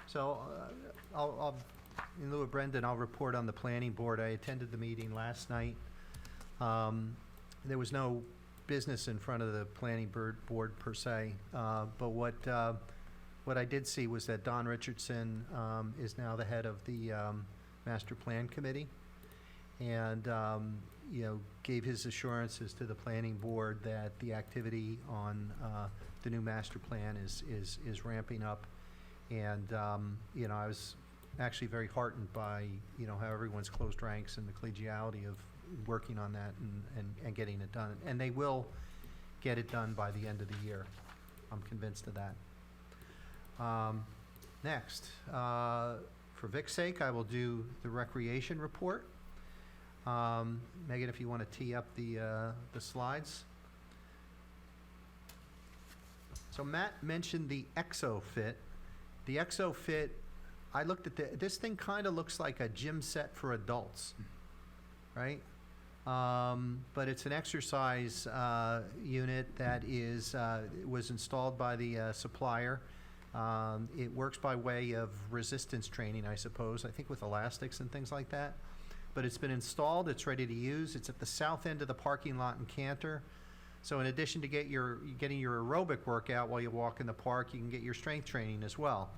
So I'll, in lieu of Brendan, I'll report on the planning board. I attended the meeting last night. There was no business in front of the planning board per se, but what I did see was that Don Richardson is now the head of the master plan committee, and gave his assurances to the planning board that the activity on the new master plan is ramping up, and I was actually very heartened by how everyone's closed ranks and the collegiality of working on that and getting it done. And they will get it done by the end of the year. I'm convinced of that. Next, for Vic's sake, I will do the recreation report. Megan, if you want to tee up the slides. So Matt mentioned the ExoFit. The ExoFit, I looked at this thing kind of looks like a gym set for adults, right? But it's an exercise unit that was installed by the supplier. It works by way of resistance training, I suppose, I think with elastics and things like that. But it's been installed, it's ready to use. It's at the south end of the parking lot in Cantor. So in addition to getting your aerobic workout while you walk in the park, you can get your strength training as well.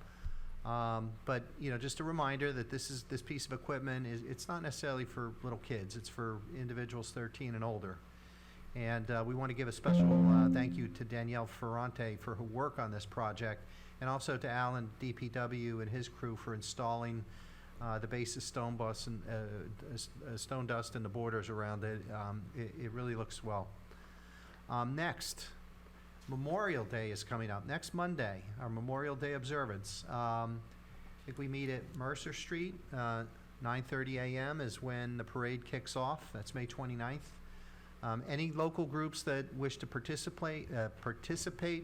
But just a reminder that this piece of equipment it's not necessarily for little kids. It's for individuals 13 and older. And we want to give a special thank you to Danielle Ferrante for her work on this project, and also to Alan DPW and his crew for installing the base of stone dust and the borders around it. It really looks well. Next, Memorial Day is coming up. Next Monday, our Memorial Day observance. I think we meet at Mercer Street. 9:30 a.m. is when the parade kicks off. That's May 29th. Any local groups that wish to participate,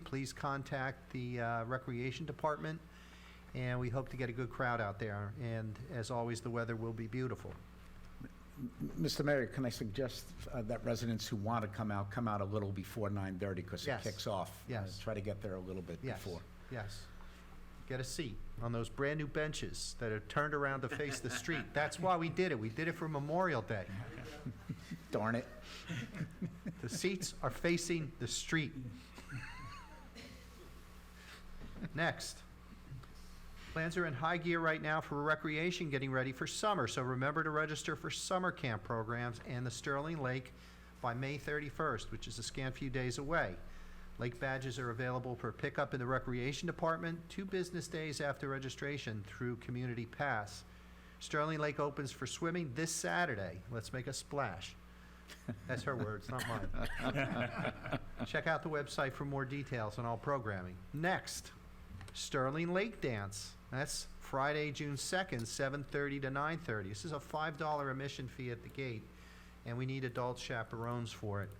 please contact the Recreation Department. And we hope to get a good crowd out there. And as always, the weather will be beautiful. Mr. Mayor, can I suggest that residents who want to come out a little before 9:30 because Yes. it kicks off? Yes. Try to get there a little bit Yes. before. Yes. Get a seat on those brand-new benches that are turned around to face the street. That's why we did it. We did it for Memorial Day. Darn it. The seats are facing the street. Next. Plans are in high gear right now for recreation, getting ready for summer. So remember to register for summer camp programs and the Sterling Lake by May 31st, which is a scant few days away. Lake badges are available for pickup in the Recreation Department 2 business days after registration through Community Pass. Sterling Lake opens for swimming this Saturday. Let's make a splash. That's her words, not mine. Check out the website for more details on all programming. Next, Sterling Lake Dance. That's Friday, June 2nd, 7:30 to 9:30. This is a $5 admission fee at the gate, and we need adult chaperones for it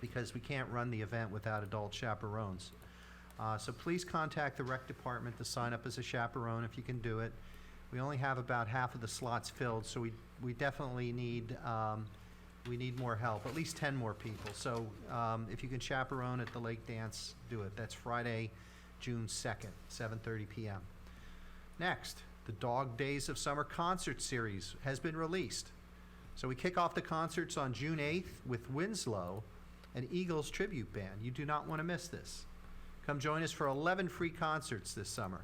because we can't run the event without adult chaperones. So please contact the rec department to sign up as a chaperone if you can do it. We only have about half of the slots filled, so we definitely need more help, at least 10 more people. So if you can chaperone at the Lake Dance, do it. That's Friday, June 2nd, 7:30 p.m. Next, the Dog Days of Summer concert series has been released. So we kick off the concerts on June 8th with Winslow, an Eagles tribute band. You do not want to miss this. Come join us for 11 free concerts this summer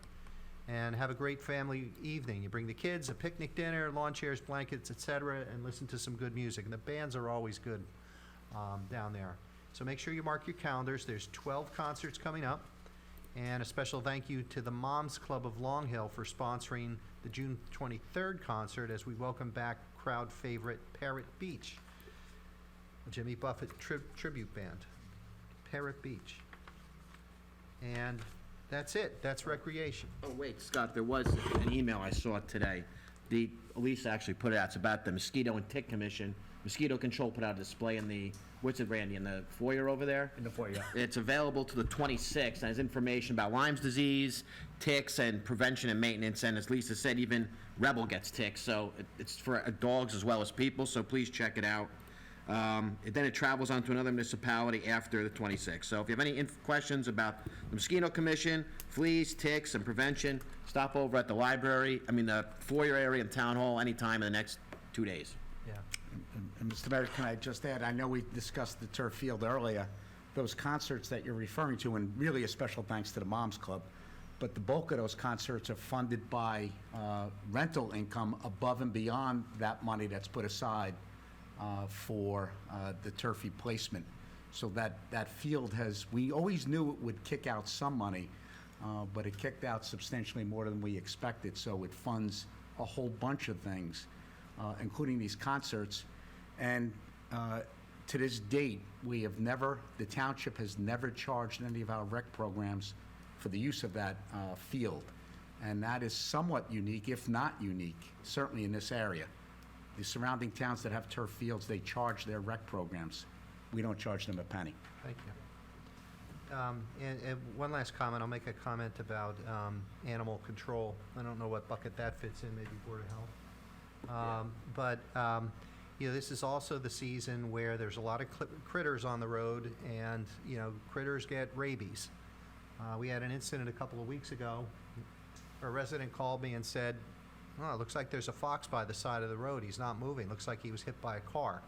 and have a great family evening. You bring the kids, a picnic dinner, lawn chairs, blankets, etc., and listen to some good music. And the bands are always good down there. So make sure you mark your calendars. There's 12 concerts coming up. And a special thank you to the Moms Club of Long Hill for sponsoring the June 23rd concert as we welcome back crowd favorite Parrot Beach, a Jimmy Buffett tribute band. Parrot Beach. And that's it. That's recreation. Oh, wait, Scott, there was an email I saw today. Elisa actually put it out. It's about the Mosquito and Tick Commission. Mosquito Control put out a display in the, what's it, Randy, in the foyer over there? In the foyer, yeah. It's available to the 26th, and has information about Lyme's disease, ticks, and prevention and maintenance, and as Lisa said, even Rebel gets ticks, so it's for dogs as well as people, so please check it out. Then it travels on to another municipality after the 26th. So if you have any questions about the Mosquito Commission, fleas, ticks, and prevention, stop over at the the foyer area in Town Hall anytime in the next 2 days. Yeah. And Mr. Mayor, can I just add, I know we discussed the turf field earlier, those concerts that you're referring to, and really a special thanks to the Moms Club, but the bulk of those concerts are funded by rental income above and beyond that money that's put aside for the turf replacement. So that field we always knew it would kick out some money, but it kicked out substantially more than we expected, so it funds a whole bunch of things, including these concerts. And to this date, the township has never charged any of our rec programs for the use of that field. And that is somewhat unique, if not unique, certainly in this area. The surrounding towns that have turf fields, they charge their rec programs. We don't charge them a penny. Thank you. And one last comment, I'll make a comment about animal control. I don't know what bucket that fits in, maybe Board of Health. But, you know, this is also the season where there's a lot of critters on the road, and, you know, critters get rabies. We had an incident a couple of weeks ago. A resident called me and said, "Oh, it looks like there's a fox by the side of the road. He's not moving. Looks like he was hit by a car."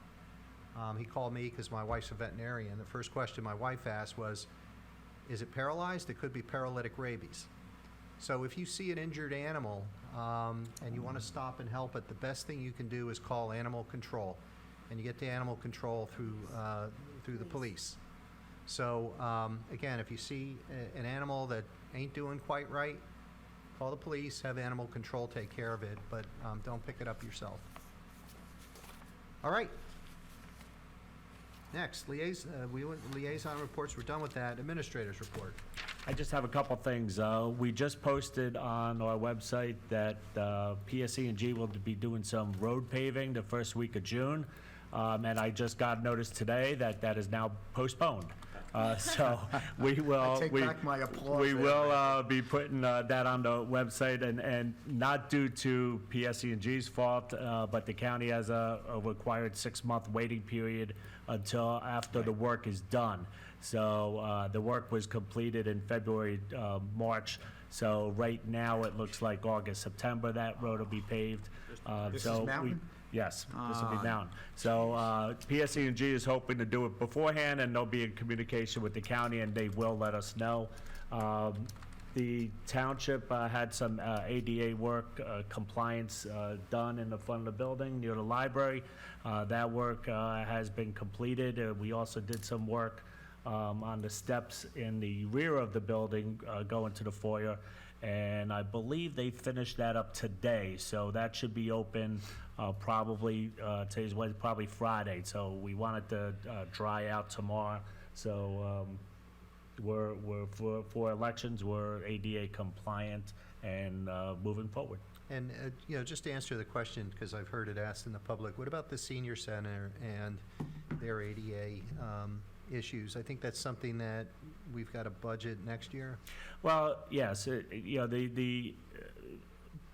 He called me because my wife's a veterinarian. The first question my wife asked was, "Is it paralyzed? It could be paralytic rabies." So if you see an injured animal and you want to stop and help it, the best thing you can do is call animal control. And you get to animal control through the police. So again, if you see an animal that ain't doing quite right, call the police, have animal control take care of it, but don't pick it up yourself. All right. Next, liaison reports, we're done with that. Administrators report. I just have a couple things. We just posted on our website that PSE&G will be doing some road paving the first week of June. And I just got notice today that that is now postponed. So we will. I take back my applause. We will be putting that on the website, and not due to PSE&G's fault, but the county has a required 6-month waiting period until after the work is done. So the work was completed in February, March. So right now it looks like August, September that road will be paved. This so is Mountain? Yes, this will be Mountain. So PSE&G is hoping to do it beforehand, and they'll be in communication with the county, and they will let us know. The township had some ADA work compliance done in the front of the building near the library. That work has been completed. We also did some work on the steps in the rear of the building going to the foyer, and I believe they finished that up today. So that should be open probably, today's Wednesday, probably Friday. So we want it to dry out tomorrow. So we're for elections, we're ADA compliant and moving forward. And, you know, just to answer the question, because I've heard it asked in the public, what about the senior center and their ADA issues? I think that's something that we've got a budget next year. Well, yes, you know, the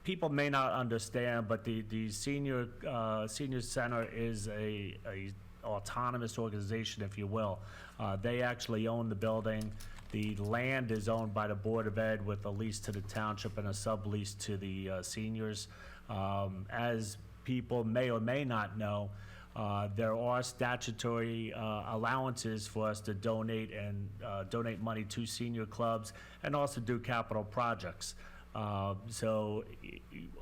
people may not understand, but the senior center is a autonomous organization, if you will. They actually own the building. The land is owned by the Board of Ed with a lease to the township and a sublease to the seniors. As people may or may not know, there are statutory allowances for us to donate money to senior clubs and also do capital projects. So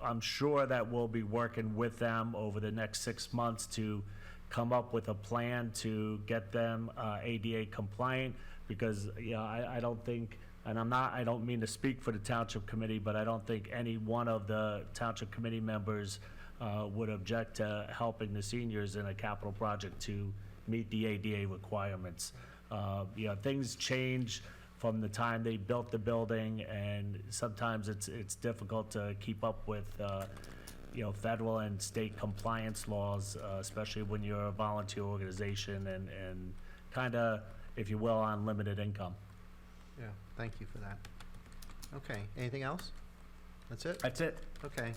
I'm sure that we'll be working with them over the next 6 months to come up with a plan to get them ADA compliant, because I don't think, and I don't mean to speak for the township committee, but I don't think any one of the township committee members would object to helping the seniors in a capital project to meet the ADA requirements. Things change from the time they built the building, and sometimes it's difficult to keep up with federal and state compliance laws, especially when you're a volunteer organization and kind of, if you will, on limited income. Yeah, thank you for that. Okay, anything else? That's it? That's it. Okay.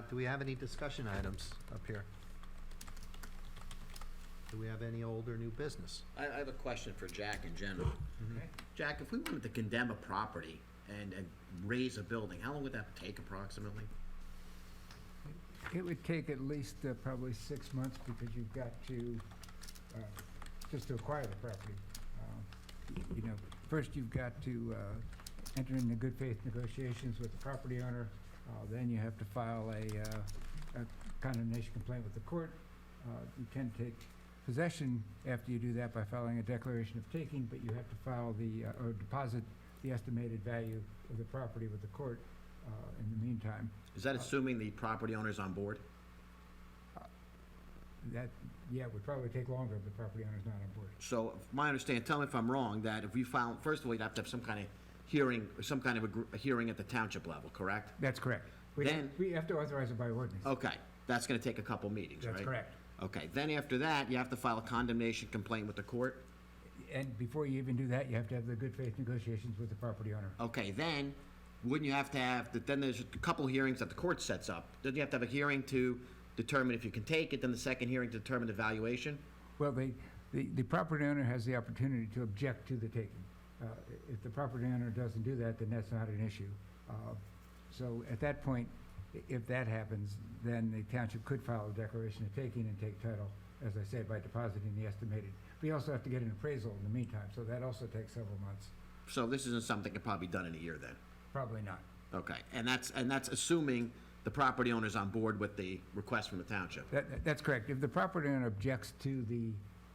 Do we have any discussion items up here? Do we have any old or new business? I have a question for Jack in general. Okay. Jack, if we wanted to condemn a property and raise a building, how long would that take approximately? It would take at least probably 6 months, because you've got to, just to acquire the property. First you've got to enter into good faith negotiations with the property owner. Then you have to file a condemnation complaint with the court. You can take possession after you do that by filing a declaration of taking, but you have to file or deposit the estimated value of the property with the court in the meantime. Is that assuming the property owner's on board? That, yeah, would probably take longer if the property owner's not on board. So, my understanding, tell me if I'm wrong, that if we found, first of all, you'd have to have some kind of hearing, or some kind of a hearing at the township level, correct? That's correct. Then- We have to authorize it by ordinance. Okay, that's gonna take a couple meetings, right? That's correct. Okay, then after that, you have to file a condemnation complaint with the court? And before you even do that, you have to have the good faith negotiations with the property owner. Okay, then, wouldn't you have to have, then there's a couple hearings that the court sets up. Don't you have to have a hearing to determine if you can take it, then the second hearing to determine the valuation? Well, the property owner has the opportunity to object to the taking. If the property owner doesn't do that, then that's not an issue. So at that point, if that happens, then the township could file a declaration of taking and take title, as I said, by depositing the estimated. We also have to get an appraisal in the meantime, so that also takes several months. So this isn't something that could probably be done in a year then? Probably not. Okay, and that's assuming the property owner's on board with the request from the township? That's correct. If the property owner objects to the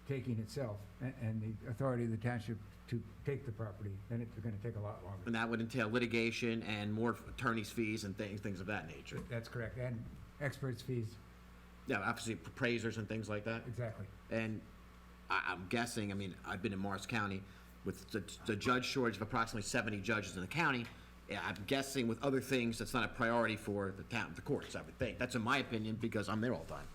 taking itself and the authority of the township to take the property, then it's gonna take a lot longer. And that would entail litigation and more attorney's fees and things of that nature? That's correct, and experts' fees, Yeah, obviously appraisers and things like that? exactly. And I'm guessing, I mean, I've been in Morris County with the judge shortage of approximately 70 judges in the county. Yeah, I'm guessing with other things, that's not a priority for the courts, I would think. That's in my opinion, because I'm there all the time.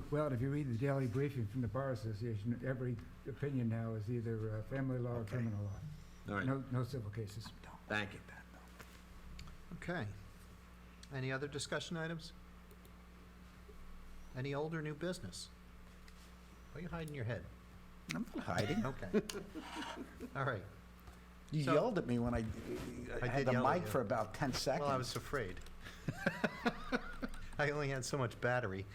Well, if you read the daily briefing from the Bar Association, every opinion now is either family law or criminal law. All right, No civil cases. thank you. Okay. Any other discussion items? Any old or new business? Why are you hiding your head? I'm not hiding. Okay. All right. You So- yelled at me when I I had did the yell at mic you. for about 10 seconds. Well, I was afraid. I only had so much battery.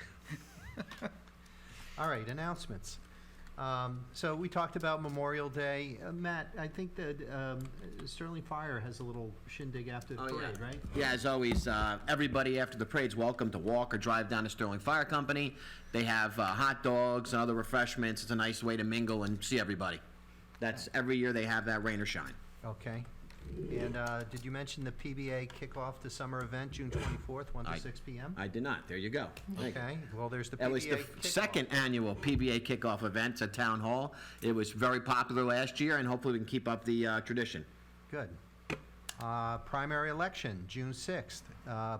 All right, announcements. So we talked about Memorial Day. Matt, I think that Sterling Fire has a little shindig after the Oh, parade, yeah. right? Yeah, as always, everybody after the parade's welcome to walk or drive down to Sterling Fire Company. They have hot dogs and other refreshments. It's a nice way to mingle and see everybody. That's every year they have that, rain or shine. Okay. And did you mention the PBA kickoff the summer event, June 24th, 1 to 6 p.m.? I did not. There you go. Thank you. Okay, well, there's the PBA That was the kickoff. second annual PBA kickoff event at Town Hall. It was very popular last year, and hopefully we can keep up the tradition. Good. Primary election, June 6th.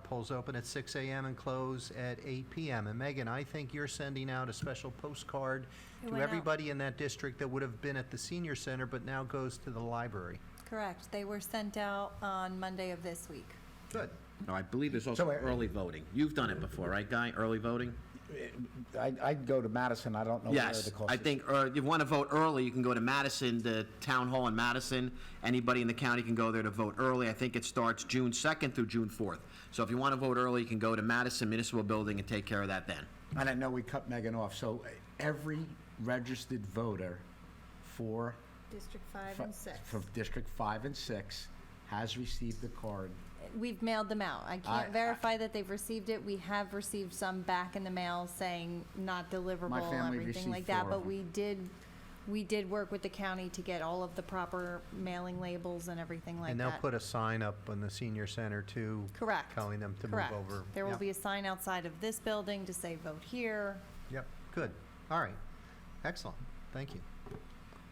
Polls open at 6 a.m. and close at 8 p.m. And Megan, I think you're sending out a special postcard It to went out. everybody in that district that would have been at the senior center but now goes to the library. Correct. They were sent out on Monday of this week. Good. Now, I believe there's also So, early voting. You've done it before, right, Guy? Early voting? I'd go to Madison, I don't know where Yes, the cost I is. think, if you want to vote early, you can go to Madison, the Town Hall in Madison. Anybody in the county can go there to vote early. I think it starts June 2nd through June 4th. So if you want to vote early, you can go to Madison Municipal Building and take care of that then. And I know we cut Megan off, so every registered voter for District 5 and 6. for District 5 and 6 has received the card. We've mailed them out. I I- can't verify that they've received it. We have received some back in the mail saying not deliverable and family everything received like that. 4 But of we did work with the county to get all of the proper mailing labels and everything like that. And they'll put a sign up on the senior center too. Correct. Telling them to move Correct. over. There will Yep. be a sign outside of this building to say vote here. Yep, good. All right. Excellent. Thank you.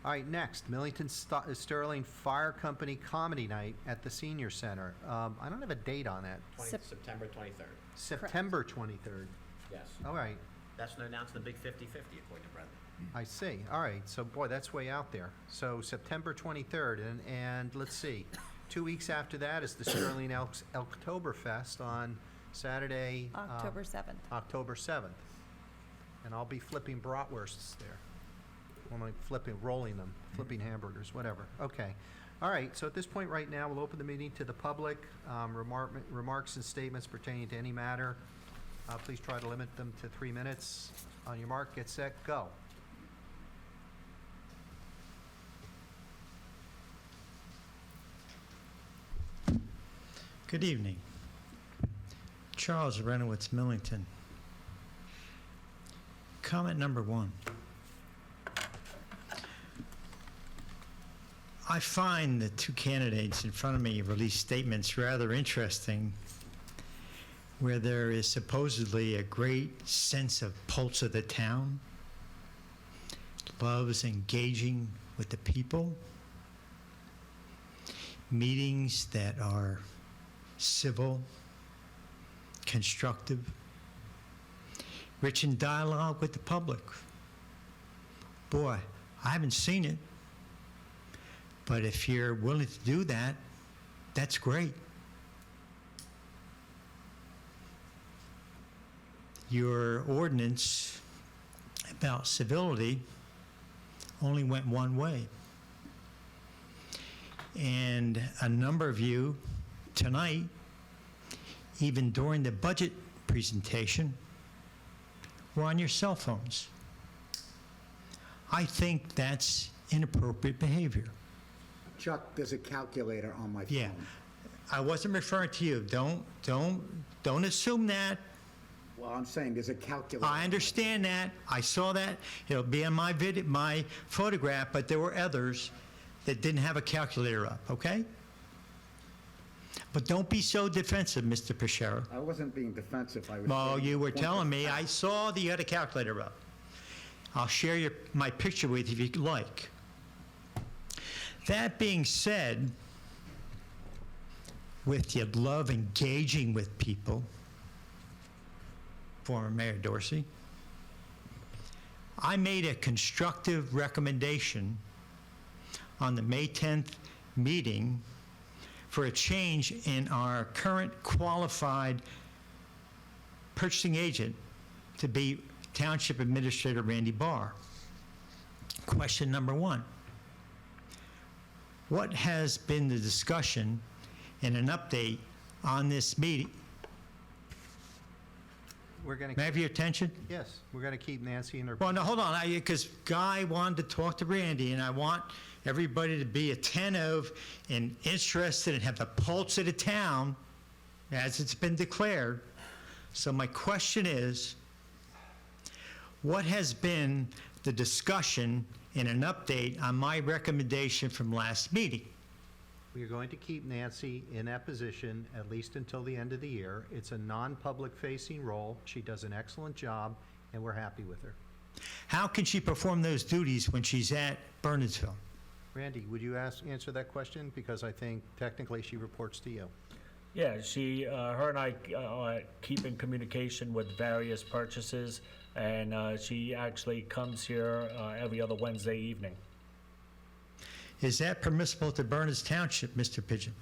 All right, next, Millington Sterling Fire Company Comedy Night at the Senior Center. I don't have a date on that. September 23rd. September 23rd. Yes. All right, That's when they announced the big 50-50, according to Brendan. I see. All right, so boy, that's way out there. So September 23rd, and let's see, 2 weeks after that is the Sterling Elktoberfest on Saturday. October 7th. October 7th. And I'll be flipping bratwursts there. Well, like rolling them, flipping hamburgers, whatever. Okay. All right, so at this point right now, we'll open the meeting to the public. Remarks and statements pertaining to any matter. Please try to limit them to 3 minutes. On your mark, get set, go. Good evening. Charles Renowitz, Millington. Comment number 1. I find the two candidates in front of me released statements rather interesting where there is supposedly a great sense of pulse of the town, loves engaging with the people, meetings that are civil, constructive, rich in dialogue with the public. Boy, I haven't seen it, but if you're willing to do that, that's great. Your ordinance about civility only went one way. And a number of you tonight, even during the budget presentation, were on your cell phones. I think that's inappropriate behavior. Chuck, there's a calculator on my phone. Yeah. I wasn't referring to you. Don't assume that. Well, I'm saying there's a calculator. I understand that. I saw that. It'll be on my video, my photograph, but there were others that didn't have a calculator up, okay? But don't be so defensive, Mr. Pichero. I wasn't being defensive. I was Well, saying you were point telling of me, fact. I saw that you had a calculator up. I'll share my picture with you if you'd like. That being said, with your love engaging with people, former Mayor Dorsey, I made a constructive recommendation on the May 10th meeting for a change in our current qualified purchasing agent to be Township Administrator Randy Barr. Question number one. What has been the discussion and an update on this meeting? We're going May I to, have your attention? yes, we're going to keep Nancy in her. Well, no, hold on, because Guy wanted to talk to Randy, and I want everybody to be attentive and interested and have the pulse of the town as it's been declared. So my question is, what has been the discussion and an update on my recommendation from last meeting? We are going to keep Nancy in that position at least until the end of the year. It's a non-public facing role. She does an excellent job, and we're happy with her. How can she perform those duties when she's at Bernardsville? Randy, would you answer that question? Because I think technically she reports to you. Yeah, her and I keep in communication with various purchases, and she actually comes here every other Wednesday evening. Is that permissible to Bernards Township, Mr. Pigeon?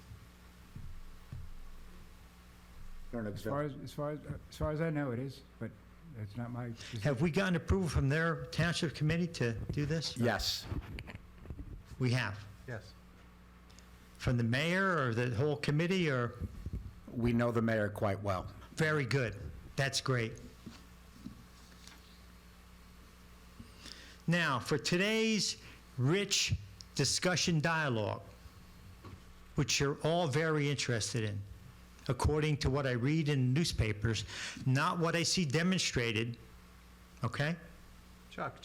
As far as I know, it is, but that's not my. Have we gotten approval from their township committee to do this? Yes. We have. Yes. From the mayor or the whole committee, or? We know the mayor quite well. Very good. That's great. Now, for today's rich discussion dialogue, which you're all very interested in, according to what I read in newspapers, not what I see demonstrated, okay? Chuck.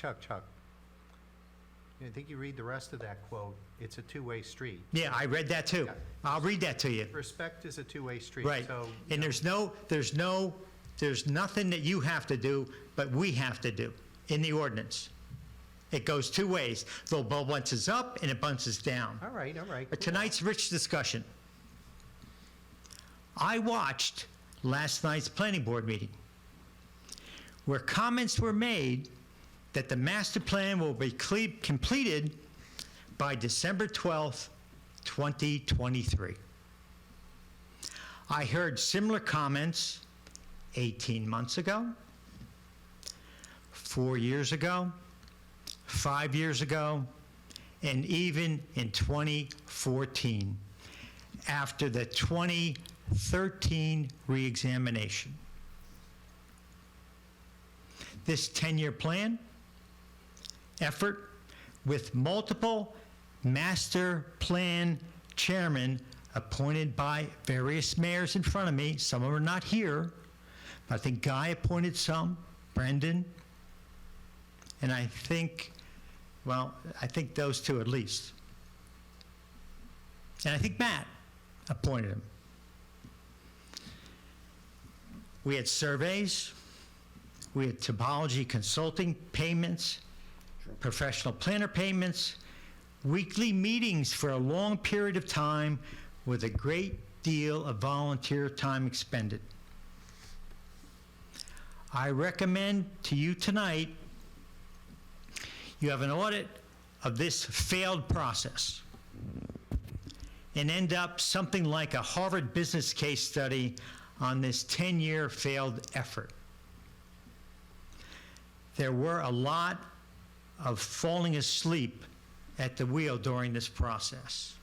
I think you read the rest of that quote. It's a two-way street. Yeah, I read that too. Yeah. I'll read that to you. Respect is a two-way street. Right. So, And there's nothing that you have to do, but we have to do in the ordinance. It goes two ways. The ball bounces up and it bounces down. all right. But tonight's rich discussion. I watched last night's planning board meeting where comments were made that the master plan will be completed by December 12th, 2023. I heard similar comments 18 months ago, 4 years ago, 5 years ago, and even in 2014, after the 2013 reexamination. This 10-year plan effort with multiple master plan chairmen appointed by various mayors in front of me. Some of them are not here, but I think Guy appointed some, Brendan, and I think those two at least. And I think Matt appointed him. We had surveys, we had topology consulting payments, professional planner payments, weekly meetings for a long period of time with a great deal of volunteer time expended. I recommend to you tonight, you have an audit of this failed process and end up something like a Harvard business case study on this 10-year failed effort. There were a lot of falling asleep at the wheel during this process.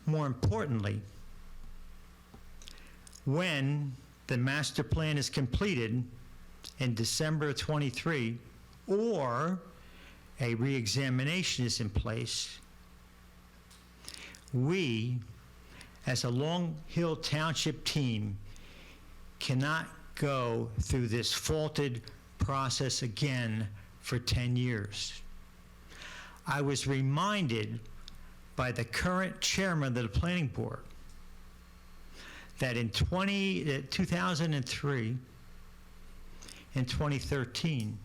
More importantly, when the master plan is completed in December of '23, or a reexamination is in place, we, as a Long Hill Township team, cannot go through this faulted process again for 10 years. I was reminded by the current chairman of the planning board that in 2003 and 2013,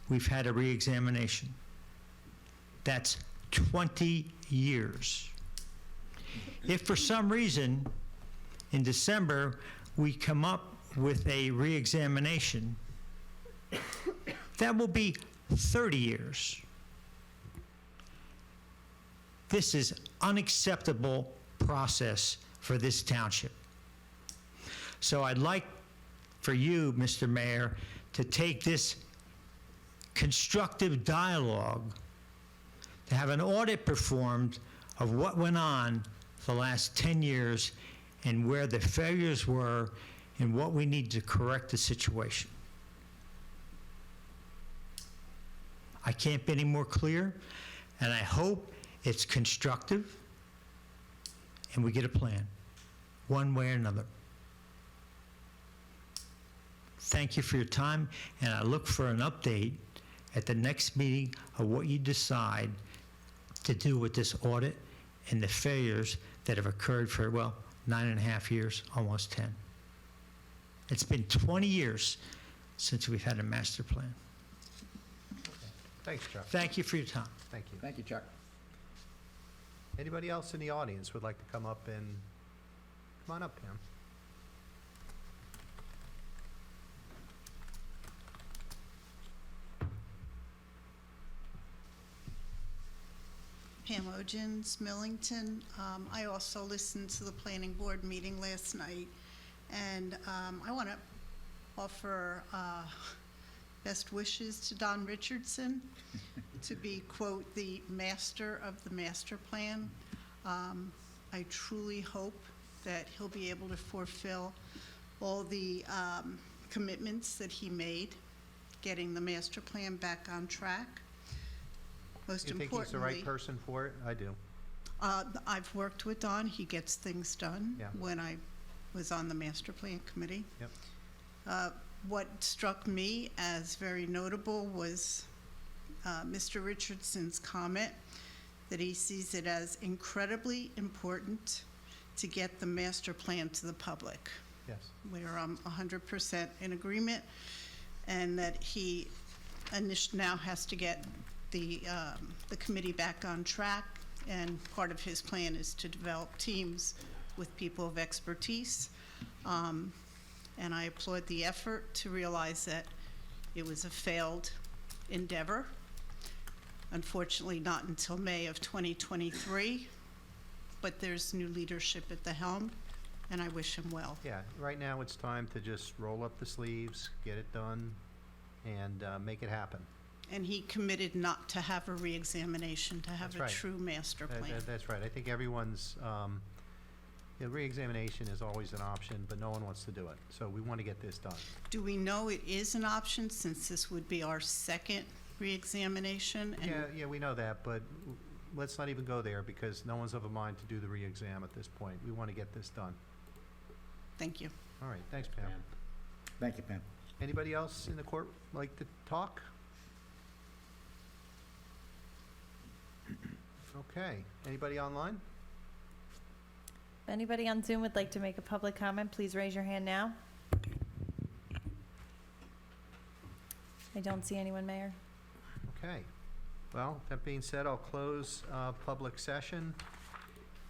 we've had a reexamination. That's 20 years. If for some reason in December we come up with a reexamination, that will be 30 years. This is unacceptable process for this township. So I'd like for you, Mr. Mayor, to take this constructive dialogue, to have an audit performed of what went on the last 10 years and where the failures were and what we need to correct the situation. I can't be any more clear, and I hope it's constructive and we get a plan, one way or another. Thank you for your time, and I look for an update at the next meeting of what you decide to do with this audit and the failures that have occurred for, well, 9.5 years, almost 10. It's been 20 years since we've had a master plan. Thanks, Chuck. Thank you for your time. Thank you. Thank you, Chuck. Anybody else in the audience would like to come up and, come on up, Pam. Pam Ogens, Millington. I also listened to the planning board meeting last night, and I want to offer best wishes to Don Richardson to be, quote, the master of the master plan. I truly hope that he'll be able to fulfill all the commitments that he made, getting the master plan back on track. Most You think importantly, he's the right person for it? I do. I've worked with Don. He gets things done. Yeah. When I was on the master plan committee. Yep. What struck me as very notable was Mr. Richardson's comment that he sees it as incredibly important to get the master plan to the public. Yes. Where I'm 100% in agreement, and that he now has to get the committee back on track, and part of his plan is to develop teams with people of expertise. And I applaud the effort to realize that it was a failed endeavor. Unfortunately, not until May of 2023, but there's new leadership at the helm, and I wish him well. Yeah, right now it's time to just roll up the sleeves, get it done, and make it happen. And he committed not to have a reexamination, to have That's a right. true master plan. That's right. I think everyone's, reexamination is always an option, but no one wants to do it. So we want to get this done. Do we know it is an option, since this would be our second reexamination? And Yeah, we know that, but let's not even go there because no one's of a mind to do the re-exam at this point. We want to get this done. Thank you. All right, thanks, Pam. Thank you, Pam. Anybody else in the court like to talk? Okay, anybody online? If anybody on Zoom would like to make a public comment, please raise your hand now. I don't see anyone, Mayor. Okay. Well, that being said, I'll close public session,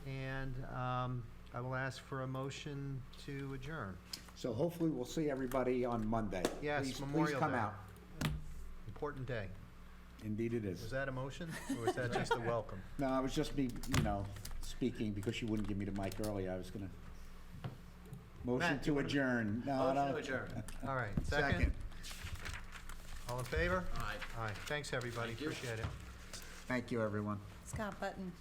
and I will ask for a motion to adjourn. So hopefully we'll see everybody on Monday. Yes, Please Memorial come Day. out. Important day. Indeed it Was is. that a motion, or was that just a welcome? No, it was just me, speaking because you wouldn't give me the mic earlier. I was gonna. Motion Matt, you to wanna- adjourn. No, Motion no. to adjourn. All right, second? All in favor? Aye. Aye. Thanks, everybody. Appreciate it. Thank you, everyone. Scott Button.